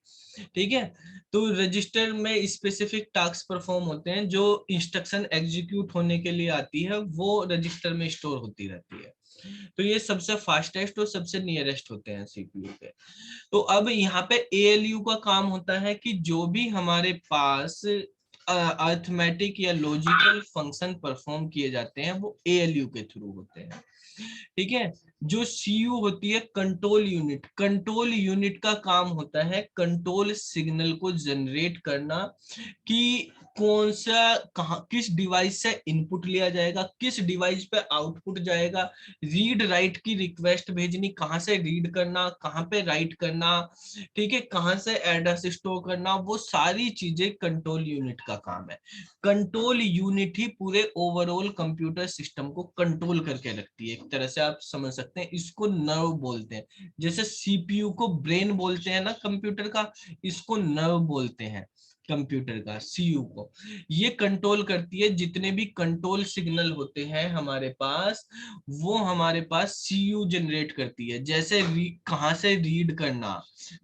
ठीक है, तो रजिस्टर में स्पेसिफिक टास्क परफॉर्म होते हैं, जो इंस्ट्रक्शन एग्जीक्यूट होने के लिए आती है वो रजिस्टर में स्टोर होती रहती है। तो ये सबसे फास्टेस्ट और सबसे नियरेस्ट होते हैं सीपीयू के। तो अब यहाँ पे एएलयू का काम होता है कि जो भी हमारे पास अर्थमेटिक या लॉजिकल फंक्शन परफॉर्म किए जाते हैं वो एएलयू के थ्रू होते हैं। ठीक है, जो सीयू होती है कंट्रोल यूनिट, कंट्रोल यूनिट का काम होता है कंट्रोल सिग्नल को जनरेट करना, कि कौन सा कहाँ किस डिवाइस से इनपुट लिया जाएगा, किस डिवाइस पे आउटपुट जाएगा, रीड राइट की रिक्वेस्ट भेजनी, कहाँ से रीड करना, कहाँ पे राइट करना। ठीक है, कहाँ से एड्रेस स्टोर करना, वो सारी चीजें कंट्रोल यूनिट का काम है। कंट्रोल यूनिट ही पूरे ओवरऑल कंप्यूटर सिस्टम को कंट्रोल करके रखती है, एक तरह से आप समझ सकते हैं। इसको नर्व बोलते हैं, जैसे सीपीयू को ब्रेन बोलते हैं ना कंप्यूटर का, इसको नर्व बोलते हैं कंप्यूटर का, सीयू को। ये कंट्रोल करती है, जितने भी कंट्रोल सिग्नल होते हैं हमारे पास, वो हमारे पास सीयू जनरेट करती है। जैसे कहाँ से रीड करना,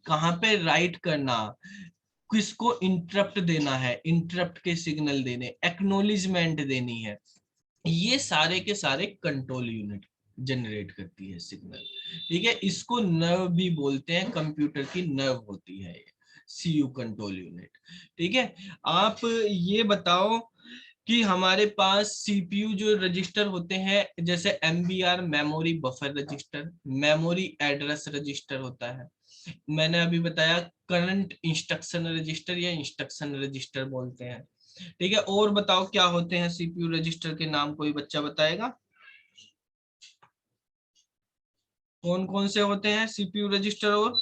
कहाँ पे राइट करना, किसको इंटरप्ट देना है, इंटरप्ट के सिग्नल देने, एक्नोलिजमेंट देनी है, ये सारे के सारे कंट्रोल यूनिट जनरेट करती है सिग्नल। ठीक है, इसको नर्व भी बोलते हैं, कंप्यूटर की नर्व होती है ये सीयू कंट्रोल यूनिट। ठीक है, आप ये बताओ कि हमारे पास सीपीयू जो रजिस्टर होते हैं, जैसे MBR memory buffer register, memory address register होता है, मैंने अभी बताया करंट इंस्ट्रक्शन रजिस्टर या इंस्ट्रक्शन रजिस्टर बोलते हैं। ठीक है, और बताओ क्या होते हैं सीपीयू रजिस्टर के नाम, कोई बच्चा बताएगा कौन कौन से होते हैं सीपीयू रजिस्टर? और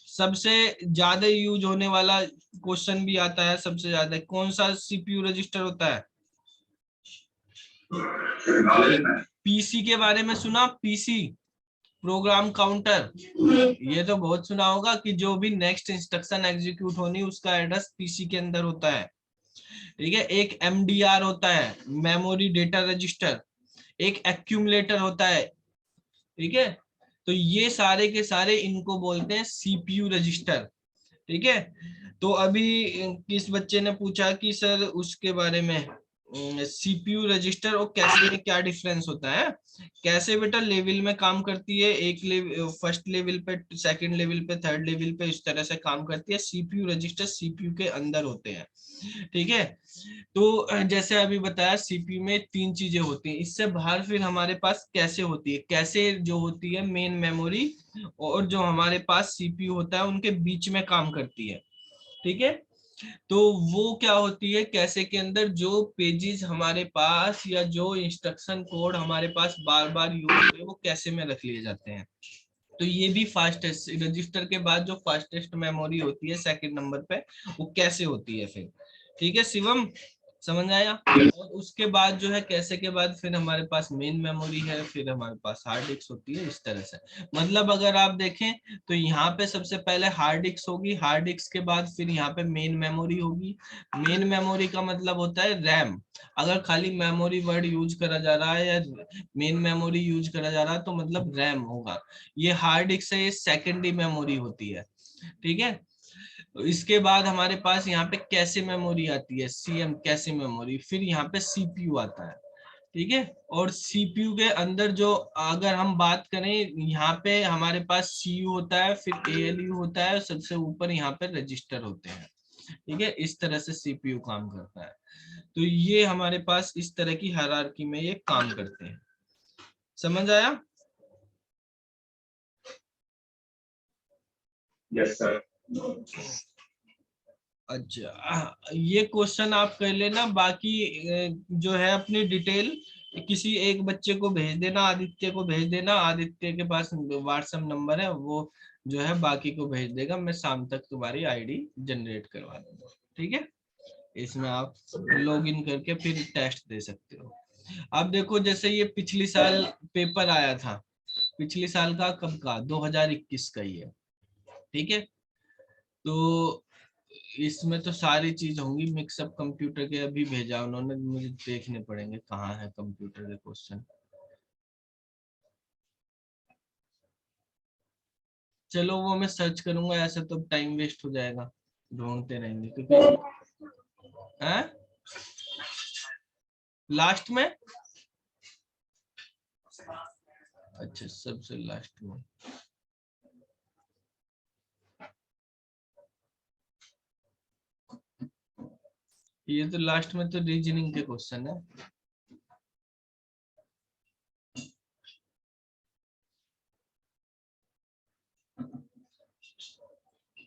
सबसे ज्यादा यूज होने वाला क्वेश्चन भी आता है, सबसे ज्यादा कौन सा सीपीयू रजिस्टर होता है? पीसी के बारे में सुना? पीसी प्रोग्राम काउंटर, ये तो बहुत सुना होगा कि जो भी नेक्स्ट इंस्ट्रक्शन एग्जीक्यूट होनी उसका एड्रेस पीसी के अंदर होता है। ठीक है, एक एमडीआर होता है, मेमोरी डेटा रजिस्टर, एक एक्यूमुलेटर होता है। ठीक है, तो ये सारे के सारे इनको बोलते हैं सीपीयू रजिस्टर। ठीक है, तो अभी किस बच्चे ने पूछा कि सर उसके बारे में सीपीयू रजिस्टर और कैसे में क्या डिफरेंस होता है? कैसे बेटा लेवल में काम करती है, एक लेवल फर्स्ट लेवल पे, सेकंड लेवल पे, थर्ड लेवल पे, इस तरह से काम करती है। सीपीयू रजिस्टर सीपीयू के अंदर होते हैं। ठीक है, तो जैसे अभी बताया सीपीयू में तीन चीजें होती हैं, इससे बाहर फिर हमारे पास कैसे होती है, कैसे जो होती है मेन मेमोरी और जो हमारे पास सीपीयू होता है उनके बीच में काम करती है। ठीक है, तो वो क्या होती है, कैसे के अंदर जो पेजेस हमारे पास या जो इंस्ट्रक्शन कोड हमारे पास बार बार यूज हुए वो कैसे में रख लिए जाते हैं। तो ये भी फास्टेस्ट रजिस्टर के बाद जो फास्टेस्ट मेमोरी होती है सेकंड नंबर पे, वो कैसे होती है फिर। ठीक है शिवम, समझ आया? और उसके बाद जो है कैसे के बाद फिर हमारे पास मेन मेमोरी है, फिर हमारे पास हार्ड डिस्क होती है, इस तरह से। मतलब अगर आप देखें तो यहाँ पे सबसे पहले हार्ड डिस्क होगी, हार्ड डिस्क के बाद फिर यहाँ पे मेन मेमोरी होगी। मेन मेमोरी का मतलब होता है रैम। अगर खाली मेमोरी वर्ड यूज करा जा रहा है या मेन मेमोरी यूज करा जा रहा है तो मतलब रैम होगा। ये हार्ड डिस्क से ये सेकेंडरी मेमोरी होती है। ठीक है, तो इसके बाद हमारे पास यहाँ पे कैसे मेमोरी आती है, सीएम कैसे मेमोरी, फिर यहाँ पे सीपीयू आता है। ठीक है, और सीपीयू के अंदर जो अगर हम बात करें, यहाँ पे हमारे पास सीयू होता है, फिर एएलयू होता है, सबसे ऊपर यहाँ पे रजिस्टर होते हैं। ठीक है, इस तरह से सीपीयू काम करता है। तो ये हमारे पास इस तरह की हायरार्की में ये काम करते हैं। समझ आया? Yes sir. अच्छा, ये क्वेश्चन आप कर लेना, बाकी जो है अपनी डिटेल किसी एक बच्चे को भेज देना, आदित्य को भेज देना, आदित्य के पास व्हाट्सएप नंबर है, वो जो है बाकी को भेज देगा, मैं शाम तक तुम्हारी आईडी जनरेट करवा दूंगा। ठीक है, इसमें आप लॉग इन करके फिर टेस्ट दे सकते हो। अब देखो जैसे ये पिछली साल पेपर आया था, पिछले साल का कब का, 2021 का ही है। ठीक है, तो इसमें तो सारी चीज होंगी मिक्सअप कंप्यूटर के, अभी भेजा उन्होंने, मुझे देखने पड़ेंगे कहाँ है कंप्यूटर के क्वेश्चन। चलो वो मैं सर्च करूंगा, ऐसे तो टाइम वेस्ट हो जाएगा, ढूंढते रहेंगे क्योंकि है लास्ट में। अच्छा, सबसे लास्ट में। ये तो लास्ट में तो रीजनिंग के क्वेश्चन है।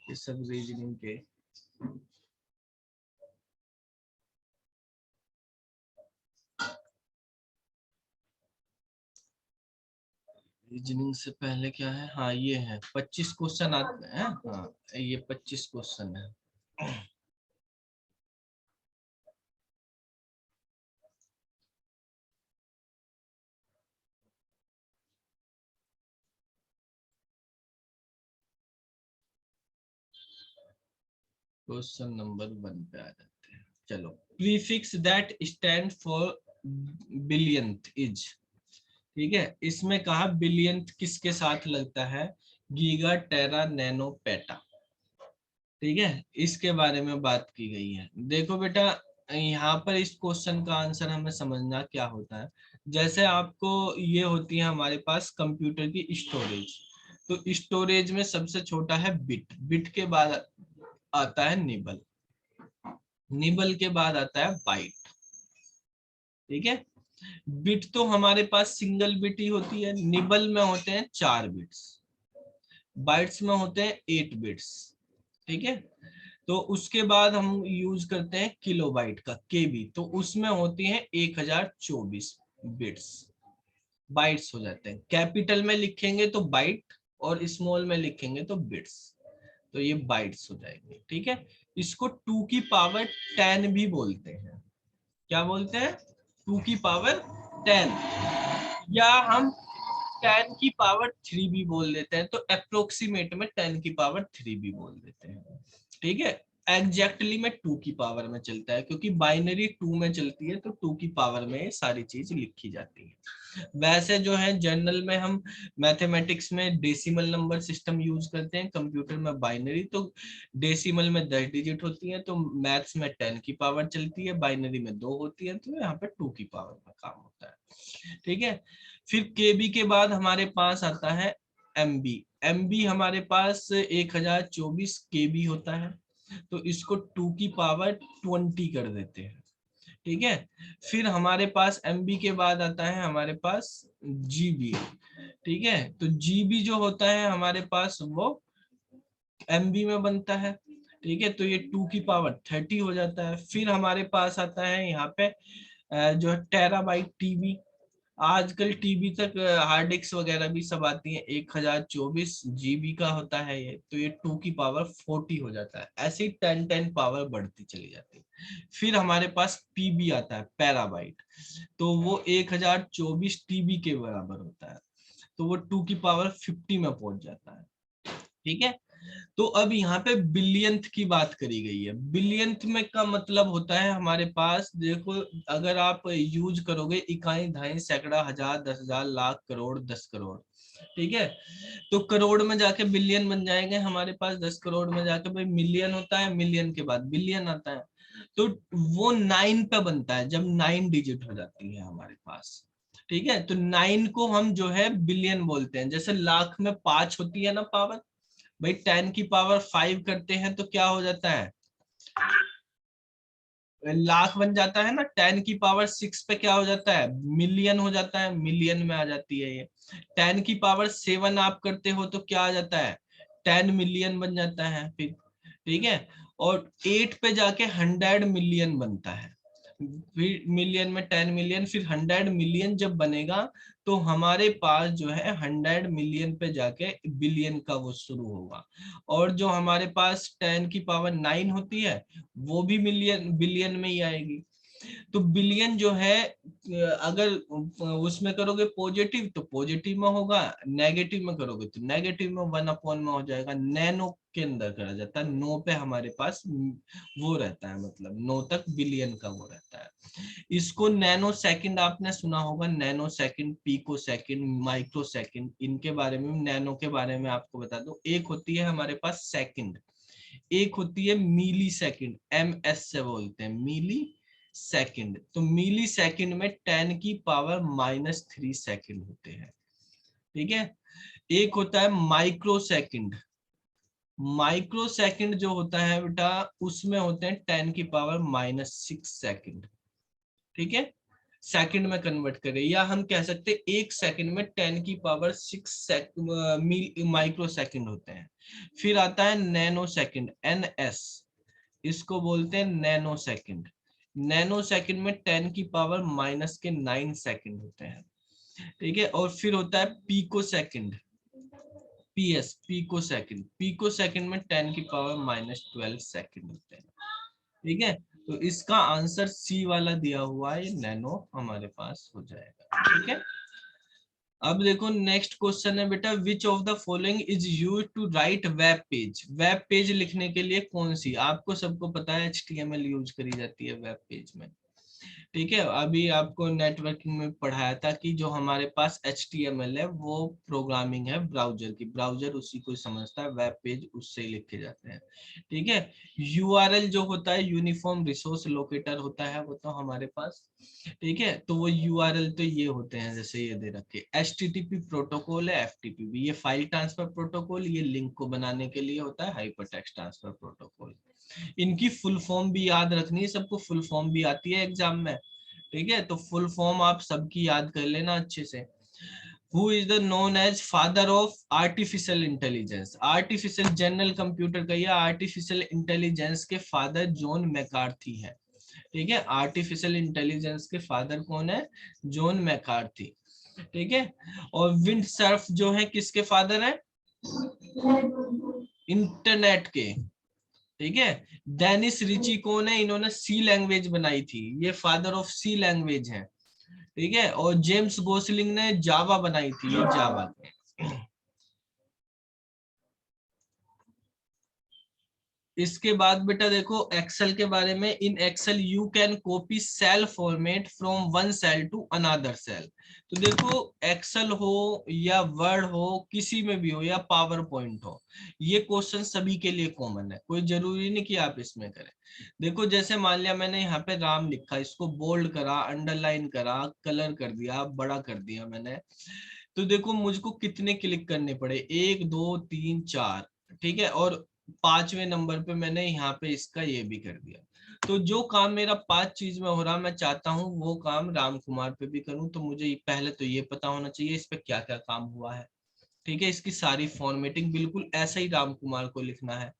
ये सब रीजनिंग के। रीजनिंग से पहले क्या है, हाँ ये है 25 क्वेश्चन आते हैं, हाँ ये 25 क्वेश्चन है। क्वेश्चन नंबर 1 पे आ जाते हैं। चलो, prefix that stand for billionth is. ठीक है, इसमें कहा बिलियंथ किसके साथ लगता है, गीगा, टेरा, नैनो, पेटा। ठीक है, इसके बारे में बात की गई है। देखो बेटा, यहाँ पर इस क्वेश्चन का आंसर हमें समझना क्या होता है। जैसे आपको ये होती है हमारे पास कंप्यूटर की स्टोरेज, तो स्टोरेज में सबसे छोटा है बिट, बिट के बाद आता है निबल, निबल के बाद आता है बाइट, ठीक है। बिट तो हमारे पास सिंगल बिट ही होती है, निबल में होते हैं 4 बिट्स, बाइट्स में होते हैं 8 बिट्स। ठीक है। तो उसके बाद हम यूज करते हैं किलोबाइट का केबी, तो उसमें होती है 1024 बिट्स, बाइट्स हो जाते हैं। कैपिटल में लिखेंगे तो बाइट और स्मॉल में लिखेंगे तो बिट्स, तो ये बाइट्स हो जाएंगे। ठीक है। इसको 2 की पावर 10 भी बोलते हैं। क्या बोलते हैं? 2 की पावर 10, या हम 10 की पावर 3 भी बोल देते हैं, तो अप्रोक्सीमेट में 10 की पावर 3 भी बोल देते हैं। ठीक है। एग्जैक्टली में 2 की पावर में चलता है, क्योंकि बाइनरी 2 में चलती है, तो 2 की पावर में सारी चीज लिखी जाती है। वैसे जो है जनरल में हम मैथमेटिक्स में डेसिमल नंबर सिस्टम यूज करते हैं, कंप्यूटर में बाइनरी। तो डेसिमल में 10 डिजिट होती है, तो मैथ्स में 10 की पावर चलती है, बाइनरी में 2 होती है, तो यहाँ पे 2 की पावर में काम होता है। ठीक है। फिर केबी के बाद हमारे पास आता है एमबी। एमबी हमारे पास 1024 केबी होता है, तो इसको 2 की पावर 20 कर देते हैं। ठीक है। फिर हमारे पास एमबी के बाद आता है हमारे पास जीबी। ठीक है। तो जीबी जो होता है हमारे पास वो एमबी में बनता है। ठीक है। तो ये 2 की पावर 30 हो जाता है। फिर हमारे पास आता है यहाँ पे जो है टेराबाइट टीबी। आजकल टीबी तक हार्ड डिस्क वगैरह भी सब आती है। 1024 जीबी का होता है ये, तो ये 2 की पावर 40 हो जाता है। ऐसे ही 10 पावर बढ़ती चली जाती है। फिर हमारे पास पीबी आता है, पैराबाइट, तो वो 1024 टीबी के बराबर होता है, तो वो 2 की पावर 50 में पहुंच जाता है। ठीक है। तो अब यहाँ पे बिलियंथ की बात करी गई है। बिलियंथ में का मतलब होता है हमारे पास, देखो, अगर आप यूज करोगे इकाई, दहाई, सैकड़ा, हजार, 10,000, लाख, करोड़, 10 करोड़। ठीक है। तो करोड़ में जाके बिलियन बन जाएंगे हमारे पास, 10 करोड़ में जाके भाई मिलियन होता है, मिलियन के बाद बिलियन आता है। तो वो 9 पे बनता है, जब 9 डिजिट हो जाती है हमारे पास। ठीक है। तो 9 को हम जो है बिलियन बोलते हैं। जैसे लाख में 5 होती है ना पावर, भाई 10 की पावर 5 करते हैं तो क्या हो जाता है? लाख बन जाता है ना। 10 की पावर 6 पे क्या हो जाता है? मिलियन हो जाता है, मिलियन में आ जाती है ये। 10 की पावर 7 आप करते हो तो क्या आ जाता है? 10 मिलियन बन जाता है फिर। ठीक है। और 8 पे जाके 100 मिलियन बनता है। फिर मिलियन में 10 मिलियन, फिर 100 मिलियन जब बनेगा, तो हमारे पास जो है 100 मिलियन पे जाके बिलियन का वो शुरू होगा। और जो हमारे पास 10 की पावर 9 होती है, वो भी मिलियन बिलियन में ही आएगी। तो बिलियन जो है अगर उसमें करोगे पॉजिटिव तो पॉजिटिव में होगा, नेगेटिव में करोगे तो नेगेटिव में, 1 अपॉन में हो जाएगा। नैनो के अंदर करा जाता है, 9 पे हमारे पास वो रहता है, मतलब 9 तक बिलियन का वो रहता है। इसको नैनो सेकंड आपने सुना होगा, nanosecond, picosecond, microsecond, इनके बारे में, नैनो के बारे में आपको बता दो। एक होती है हमारे पास सेकंड, एक होती है मिली सेकंड, MS से बोलते हैं मिली सेकंड। तो मिली सेकंड में 10 की पावर -3 सेकंड होते हैं। ठीक है। एक होता है माइक्रो सेकंड। माइक्रो सेकंड जो होता है बेटा, उसमें होते हैं 10 की पावर -6 सेकंड। ठीक है। सेकंड में कन्वर्ट करें, या हम कह सकते हैं एक सेकंड में 10 की पावर 6 माइक्रो सेकंड होते हैं। फिर आता है नैनो सेकंड, NS, इसको बोलते हैं नैनो सेकंड। नैनो सेकंड में 10 की पावर -9 सेकंड होते हैं। ठीक है। और फिर होता है picosecond, PS, picosecond. Picosecond में 10 की पावर -12 सेकंड होते हैं। ठीक है। तो इसका आंसर C वाला दिया हुआ है, नैनो हमारे पास हो जाएगा। ठीक है। अब देखो नेक्स्ट क्वेश्चन है बेटा, which of the following is use to write web page. Web page लिखने के लिए कौन सी, आपको सबको पता है HTML यूज करी जाती है वेब पेज में। ठीक है। अभी आपको नेटवर्किंग में पढ़ाया था कि जो हमारे पास HTML है वो प्रोग्रामिंग है ब्राउजर की, ब्राउजर उसी को समझता है, वेब पेज उससे ही लिखे जाते हैं। ठीक है। URL जो होता है, यूनिफॉर्म रिसोर्स लोकेटर होता है वो तो हमारे पास। ठीक है। तो वो URL तो ये होते हैं, जैसे ये दे रखे, HTTP प्रोटोकॉल है, FTP भी, ये फाइल ट्रांसफर प्रोटोकॉल, ये लिंक को बनाने के लिए होता है, हाइपरटेक्स्ट ट्रांसफर प्रोटोकॉल। इनकी फुल फॉर्म भी याद रखनी है सबको, फुल फॉर्म भी आती है एग्जाम में। ठीक है, तो फुल फॉर्म आप सबकी याद कर लेना अच्छे से। Who is the known as father of artificial intelligence? Artificial general computer का या आर्टिफिशियल इंटेलिजेंस के फादर जॉन मैकार्थी है। ठीक है, आर्टिफिशियल इंटेलिजेंस के फादर कौन है? John McCarthy. ठीक है, और विंड सर्फ जो है किसके फादर है? इंटरनेट के। ठीक है, डेनिस रिची कौन है? इन्होंने सी लैंग्वेज बनाई थी, ये फादर ऑफ सी लैंग्वेज है। ठीक है, और जेम्स गोसलिंग ने जावा बनाई थी, ये जावा। इसके बाद बेटा देखो एक्सेल के बारे में। In Excel you can copy cell format from one cell to another cell. तो देखो एक्सेल हो या वर्ड हो, किसी में भी हो, या पावर पॉइंट हो, ये क्वेश्चन सभी के लिए कॉमन है, कोई जरूरी नहीं कि आप इसमें करें। देखो जैसे मान लिया मैंने यहाँ पे राम लिखा, इसको बोल्ड करा, अंडरलाइन करा, कलर कर दिया, बड़ा कर दिया मैंने, तो देखो मुझको कितने क्लिक करने पड़े, 1 2 3 4। ठीक है, और 5वें नंबर पे मैंने यहाँ पे इसका ये भी कर दिया। तो जो काम मेरा 5 चीज में हो रहा, मैं चाहता हूँ वो काम राम कुमार पे भी करूँ, तो मुझे पहले तो ये पता होना चाहिए इस पे क्या क्या काम हुआ है। ठीक है, इसकी सारी फॉर्मेटिंग बिल्कुल ऐसा ही राम कुमार को लिखना है।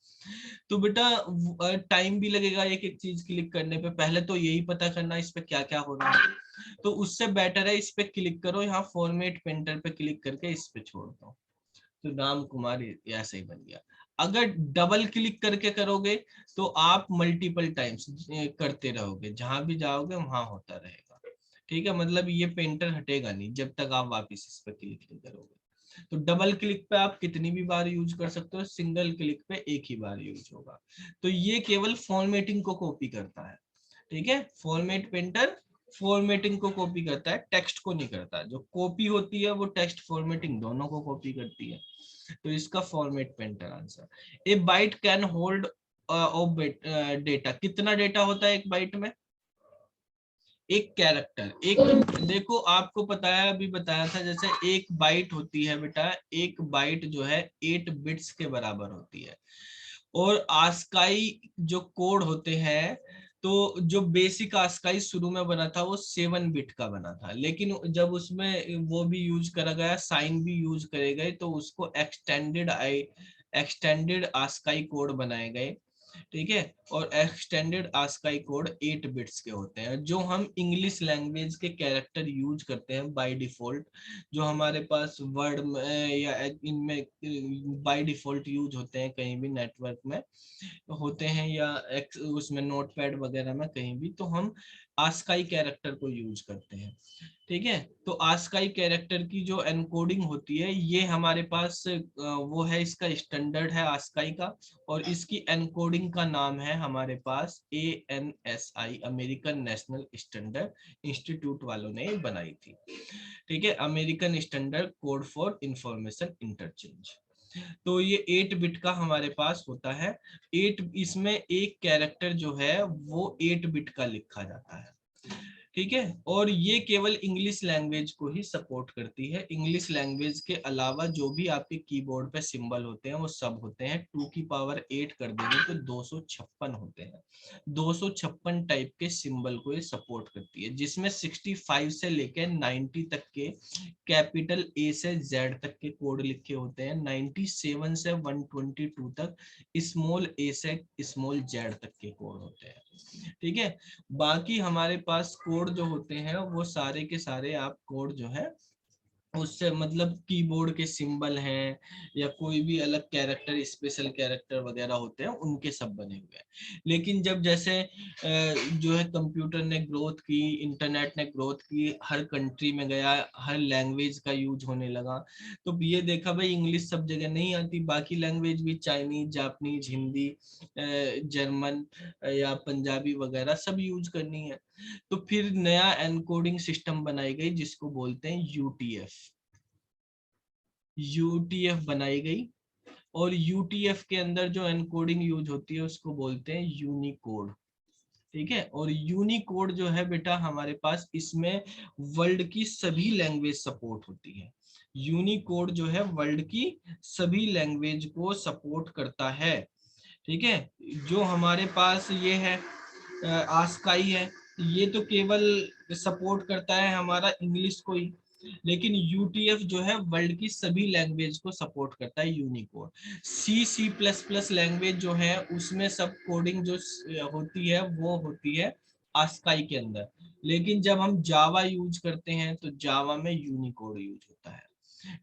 तो बेटा टाइम भी लगेगा एक एक चीज क्लिक करने पे, पहले तो यही पता करना इस पे क्या क्या हो रहा है। तो उससे बेटर है इस पे क्लिक करो, यहाँ फॉर्मेट पेंटर पे क्लिक करके इस पे छोड़ दो, तो राम कुमार ऐसे ही बन गया। अगर डबल क्लिक करके करोगे तो आप मल्टीपल टाइम्स करते रहोगे, जहां भी जाओगे वहां होता रहेगा। ठीक है, मतलब ये पेंटर हटेगा नहीं जब तक आप वापस इस पे क्लिक नहीं करोगे। तो डबल क्लिक पे आप कितनी भी बार यूज कर सकते हो, सिंगल क्लिक पे एक ही बार यूज होगा। तो ये केवल फॉर्मेटिंग को कॉपी करता है। ठीक है, फॉर्मेट पेंटर फॉर्मेटिंग को कॉपी करता है, टेक्स्ट को नहीं करता। जो कॉपी होती है वो टेक्स्ट फॉर्मेटिंग दोनों को कॉपी करती है। तो इसका format painter answer. A bite can hold of data, कितना डेटा होता है एक बाइट में? एक कैरेक्टर, एक, देखो आपको पता है अभी बताया था, जैसे एक बाइट होती है बेटा, एक बाइट जो है 8 बिट्स के बराबर होती है। और आस्काई जो कोड होते हैं, तो जो बेसिक आस्काई शुरू में बना था वो 7 बिट का बना था, लेकिन जब उसमें वो भी यूज करा गया, साइन भी यूज करे गए, तो उसको एक्सटेंडेड आस्काई कोड बनाए गए। ठीक है, और एक्सटेंडेड आस्काई कोड 8 बिट्स के होते हैं, जो हम इंग्लिश लैंग्वेज के कैरेक्टर यूज करते हैं बाय डिफॉल्ट, जो हमारे पास वर्ड में या इनमें बाय डिफॉल्ट यूज होते हैं, कहीं भी नेटवर्क में होते हैं या उसमें नोटपैड वगैरह में कहीं भी, तो हम आस्काई कैरेक्टर को यूज करते हैं। ठीक है, तो आस्काई कैरेक्टर की जो एनकोडिंग होती है, ये हमारे पास वो है, इसका स्टैंडर्ड है आस्काई का, और इसकी एनकोडिंग का नाम है हमारे पास ANSI, American national standard institute वालों ने बनाई थी। ठीक है, American standard code for information interchange. तो ये 8 बिट का हमारे पास होता है। इसमें एक कैरेक्टर जो है वो 8 बिट का लिखा जाता है। ठीक है, और ये केवल इंग्लिश लैंग्वेज को ही सपोर्ट करती है। इंग्लिश लैंग्वेज के अलावा जो भी आपके कीबोर्ड पे सिंबल होते हैं वो सब होते हैं 2 की पावर 8 कर देंगे तो 256 होते हैं। 256 टाइप के सिंबल को ये सपोर्ट करती है, जिसमें 65 से लेकर 90 तक के कैपिटल A से Z तक के कोड लिखे होते हैं, 97 से 122 तक स्मॉल a से स्मॉल z तक के कोड होते हैं। ठीक है, बाकी हमारे पास कोड जो होते हैं वो सारे के सारे आप कोड जो है उससे मतलब कीबोर्ड के सिंबल हैं या कोई भी अलग कैरेक्टर, स्पेशल कैरेक्टर वगैरह होते हैं, उनके सब बने हुए हैं। लेकिन जब जैसे जो है कंप्यूटर ने ग्रोथ की, इंटरनेट ने ग्रोथ की, हर कंट्री में गया, हर लैंग्वेज का यूज होने लगा, तो ये देखा भाई इंग्लिश सब जगह नहीं आती, बाकी लैंग्वेज भी, चाइनीज, जापानीज, हिंदी, जर्मन या पंजाबी वगैरह सब यूज करनी है। तो फिर नया एनकोडिंग सिस्टम बनाई गई जिसको बोलते हैं यूटीएफ बनाई गई। और यूटीएफ के अंदर जो एनकोडिंग यूज होती है उसको बोलते हैं यूनिकोड। ठीक है, और यूनिकोड जो है बेटा हमारे पास, इसमें वर्ल्ड की सभी लैंग्वेज सपोर्ट होती है। यूनिकोड जो है वर्ल्ड की सभी लैंग्वेज को सपोर्ट करता है। ठीक है, जो हमारे पास ये है आस्काई है, ये तो केवल सपोर्ट करता है हमारा इंग्लिश को ही, लेकिन यूटीएफ जो है वर्ल्ड की सभी लैंग्वेज को सपोर्ट करता है, Unicode. C plus plus language जो है उसमें सब कोडिंग जो होती है वो होती है आस्काई के अंदर, लेकिन जब हम जावा यूज करते हैं तो जावा में यूनिकोड यूज होता है।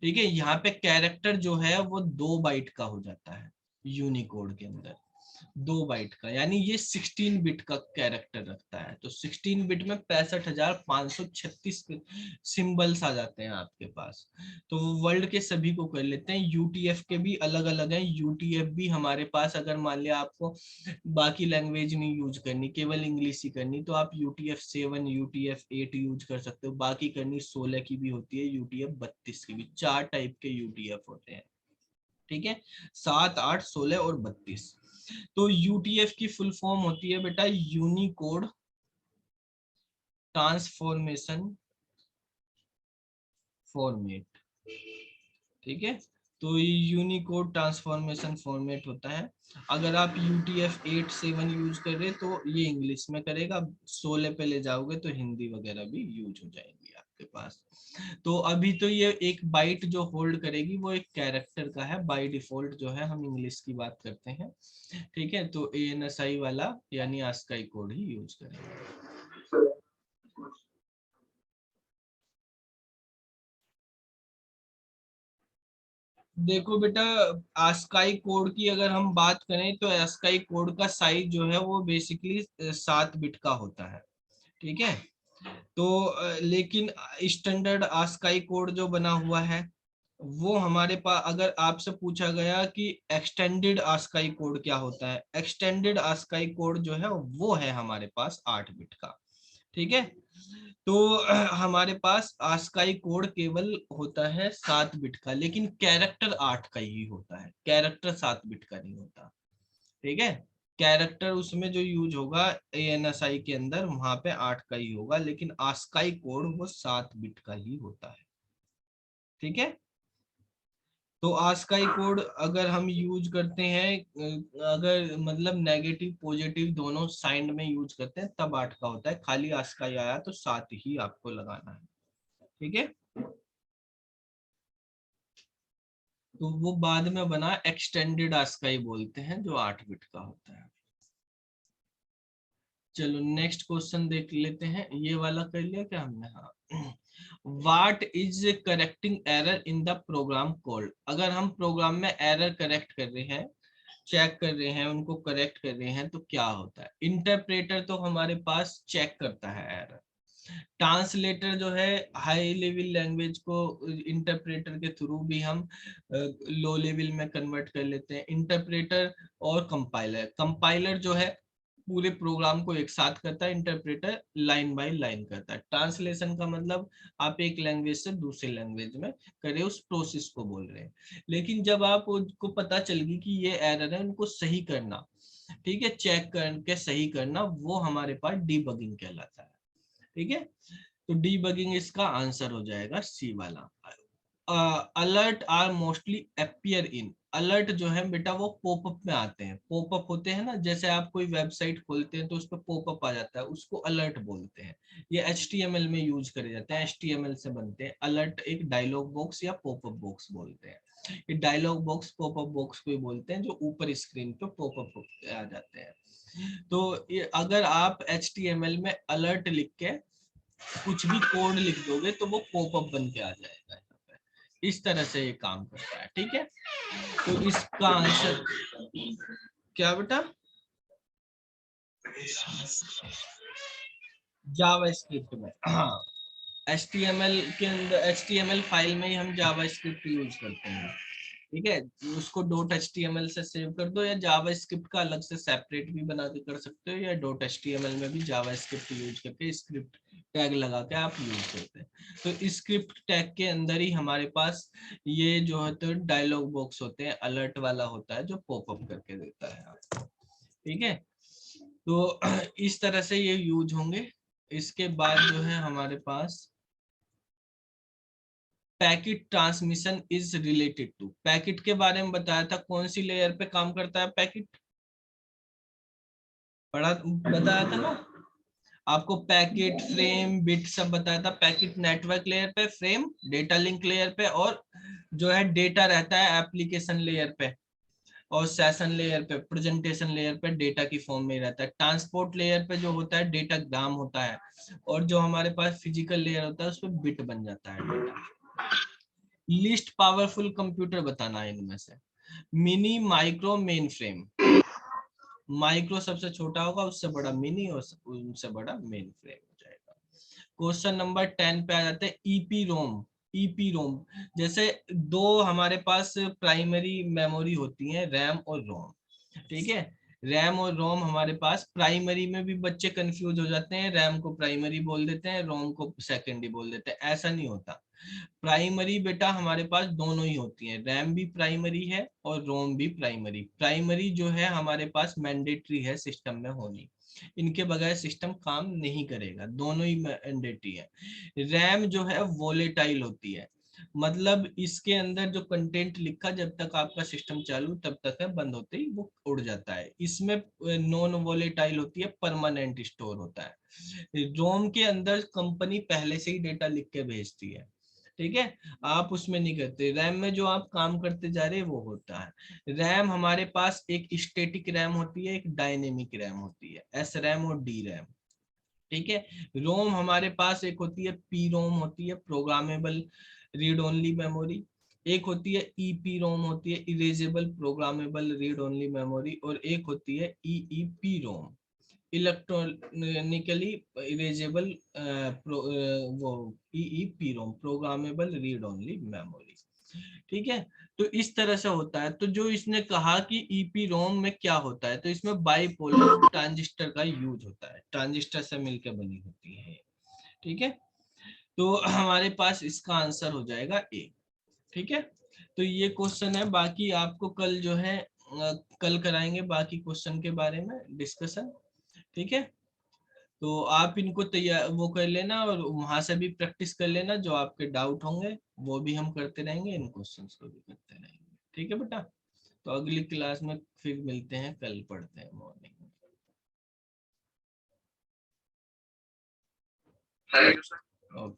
ठीक है, यहाँ पे कैरेक्टर जो है वो 2 बाइट का हो जाता है यूनिकोड के अंदर, 2 बाइट का, यानी ये 16 बिट का कैरेक्टर रखता है। तो 16 बिट में 65,536 सिंबल्स आ जाते हैं आपके पास। तो वो वर्ल्ड के सभी को कर लेते हैं। यूटीएफ के भी अलग अलग हैं। यूटीएफ भी हमारे पास, अगर मान लिया आपको बाकी लैंग्वेज नहीं यूज करनी, केवल इंग्लिश ही करनी, तो आप UTF-7 UTF-8 यूज कर सकते हो। बाकी करनी 16 की भी होती है, UTF-32 की भी। 4 टाइप के यूटीएफ होते हैं। ठीक है, 7, 8, 16 और 32। तो यूटीएफ की फुल फॉर्म होती है बेटा यूनिकोड ट्रांसफॉर्मेशन फॉर्मेट। ठीक है, तो ये यूनिकोड ट्रांसफॉर्मेशन फॉर्मेट होता है। अगर आप UTF-8-7 यूज कर रहे तो ये इंग्लिश में करेगा, 16 पे ले जाओगे तो हिंदी वगैरह भी यूज हो जाएंगी आपके पास। तो अभी तो ये एक बाइट जो होल्ड करेगी वो एक कैरेक्टर का है बाय डिफॉल्ट, जो है हम इंग्लिश की बात करते हैं। ठीक है, तो ANSI वाला यानी आस्काई कोड ही यूज करेंगे। देखो बेटा, आस्काई कोड की अगर हम बात करें तो आस्काई कोड का साइज जो है वो बेसिकली 7 बिट का होता है। ठीक है, तो लेकिन स्टैंडर्ड आस्काई कोड जो बना हुआ है वो हमारे पास, अगर आपसे पूछा गया कि एक्सटेंडेड आस्काई कोड क्या होता है, एक्सटेंडेड आस्काई कोड जो है वो है हमारे पास 8 बिट का। ठीक है, तो हमारे पास आस्काई कोड केवल होता है 7 बिट का, लेकिन कैरेक्टर 8 का ही होता है, कैरेक्टर 7 बिट का नहीं होता। ठीक है, कैरेक्टर उसमें जो यूज होगा ANSI के अंदर वहां पे 8 का ही होगा, लेकिन आस्काई कोड वो 7 बिट का ही होता है। ठीक है, तो आस्काई कोड अगर हम यूज करते हैं, अगर मतलब नेगेटिव पॉजिटिव दोनों साइड में यूज करते हैं तब 8 का होता है। खाली आस्काई आया तो 7 ही आपको लगाना है। ठीक है, तो वो बाद में बना एक्सटेंडेड आस्काई बोलते हैं, जो 8 बिट का होता है। चलो नेक्स्ट क्वेश्चन देख लेते हैं। ये वाला कर लिया क्या हमने? हाँ। What is correcting error in the program code? अगर हम प्रोग्राम में एरर करेक्ट कर रहे हैं, चेक कर रहे हैं, उनको करेक्ट कर रहे हैं, तो क्या होता है? इंटरप्रेटर तो हमारे पास चेक करता है एरर। ट्रांसलेटर जो है हाई लेवल लैंग्वेज को इंटरप्रेटर के थ्रू भी हम लो लेवल में कन्वर्ट कर लेते हैं, इंटरप्रेटर। और कंपाइलर, कंपाइलर जो है पूरे प्रोग्राम को एक साथ करता है, इंटरप्रेटर लाइन बाय लाइन करता है। ट्रांसलेशन का मतलब आप एक लैंग्वेज से दूसरे लैंग्वेज में करे उस प्रोसेस को बोल रहे हैं। लेकिन जब आपको पता चल गई कि ये एरर है, उनको सही करना, ठीक है, चेक करके सही करना, वो हमारे पास डीबगिंग कहलाता है। ठीक है, तो डीबगिंग इसका आंसर हो जाएगा सी वाला। Alert are mostly appear in, alert जो है बेटा वो पॉपअप में आते हैं। पॉपअप होते हैं ना, जैसे आप कोई वेबसाइट खोलते हैं तो उस पर पॉपअप आ जाता है, उसको अलर्ट बोलते हैं। ये HTML में यूज करे जाते हैं, HTML से बनते हैं। अलर्ट एक डायलॉग बॉक्स या पॉपअप बॉक्स बोलते हैं। ये डायलॉग बॉक्स पॉपअप बॉक्स को ही बोलते हैं, जो ऊपर स्क्रीन पे पॉपअप आ जाते हैं। तो ये अगर आप HTML में अलर्ट लिख के कुछ भी कोड लिख दोगे तो वो पॉपअप बन के आ जाएगा यहाँ पे। इस तरह से ये काम करता है। ठीक है, तो इसका आंसर क्या बेटा? जावास्क्रिप्ट में, हाँ। HTML के अंदर, HTML फाइल में ही हम जावास्क्रिप्ट यूज करते हैं। ठीक है, उसको .html से सेव कर दो, या जावास्क्रिप्ट का अलग से सेपरेट भी बना के कर सकते हो, या .html में भी जावास्क्रिप्ट यूज करके स्क्रिप्ट टैग लगा के आप यूज करते हैं। तो स्क्रिप्ट टैग के अंदर ही हमारे पास ये जो है तो डायलॉग बॉक्स होते हैं, अलर्ट वाला होता है जो पॉपअप करके देता है आपको। ठीक है, तो इस तरह से ये यूज होंगे। इसके बाद जो है हमारे पास packet transmission is related to, packet के बारे में बताया था, कौन सी लेयर पे काम करता है पैकेट, पढ़ा बताया था ना? आपको पैकेट, फ्रेम, बिट सब बताया था। पैकेट नेटवर्क लेयर पे, फ्रेम डेटा लिंक लेयर पे, और जो है डेटा रहता है एप्लीकेशन लेयर पे, और सेशन लेयर पे, प्रेजेंटेशन लेयर पे डेटा की फॉर्म में रहता है। ट्रांसपोर्ट लेयर पे जो होता है डेटा ग्राम होता है, और जो हमारे पास फिजिकल लेयर होता है उस पर बिट बन जाता है डेटा। लीस्ट पावरफुल कंप्यूटर बताना है इनमें से। Mini, micro, main frame. Micro सबसे छोटा होगा, उससे बड़ा मिनी, और उनसे बड़ा मेन फ्रेम हो जाएगा। क्वेश्चन नंबर 10 पे आ जाते हैं ईपी रोम। ईपी रोम, जैसे दो हमारे पास प्राइमरी मेमोरी होती है, रैम और रोम। ठीक है, रैम और रोम हमारे पास, प्राइमरी में भी बच्चे कंफ्यूज हो जाते हैं, रैम को प्राइमरी बोल देते हैं, रोम को सेकेंडरी बोल देते हैं। ऐसा नहीं होता। प्राइमरी बेटा हमारे पास दोनों ही होती है, रैम भी प्राइमरी है और रोम भी प्राइमरी। प्राइमरी जो है हमारे पास मैंडेटरी है सिस्टम में होनी, इनके बगैर सिस्टम काम नहीं करेगा, दोनों ही मैंडेटरी है। रैम जो है वोलेटाइल होती है, मतलब इसके अंदर जो कंटेंट लिखा जब तक आपका सिस्टम चालू तब तक है, बंद होते ही वो उड़ जाता है। इसमें नॉन वोलेटाइल होती है, परमानेंट स्टोर होता है। रोम के अंदर कंपनी पहले से ही डेटा लिख के भेजती है, ठीक है, आप उसमें नहीं करते। रैम में जो आप काम करते जा रहे हैं वो होता है। रैम हमारे पास एक स्टैटिक रैम होती है, एक डायनेमिक रैम होती है, एस रैम और डी रैम। ठीक है, रोम हमारे पास एक होती है पी रोम होती है, प्रोग्रामेबल रीड ओनली मेमोरी। एक होती है ईपी रोम होती है, erasable programmable read only memory. और एक होती है ईईपी रोम, इलेक्ट्रॉनिकली इरेजेबल वो ईईपी रोम, प्रोग्रामेबल रीड ओनली मेमोरी। ठीक है, तो इस तरह से होता है। तो जो इसने कहा कि ईपी रोम में क्या होता है, तो इसमें बाइपोलर ट्रांजिस्टर का यूज होता है, ट्रांजिस्टर से मिलकर बनी होती है। ठीक है, तो हमारे पास इसका आंसर हो जाएगा ए। ठीक है, तो ये क्वेश्चन है। बाकी आपको कल जो है कल कराएंगे बाकी क्वेश्चन के बारे में डिस्कशन। ठीक है, तो आप इनको तैयार वो कर लेना, और वहां से भी प्रैक्टिस कर लेना, जो आपके डाउट होंगे वो भी हम करते रहेंगे, इन क्वेश्चंस को भी करते रहेंगे। ठीक है बेटा, तो अगली क्लास में फिर मिलते हैं, कल पढ़ते हैं मॉर्निंग में। ओके।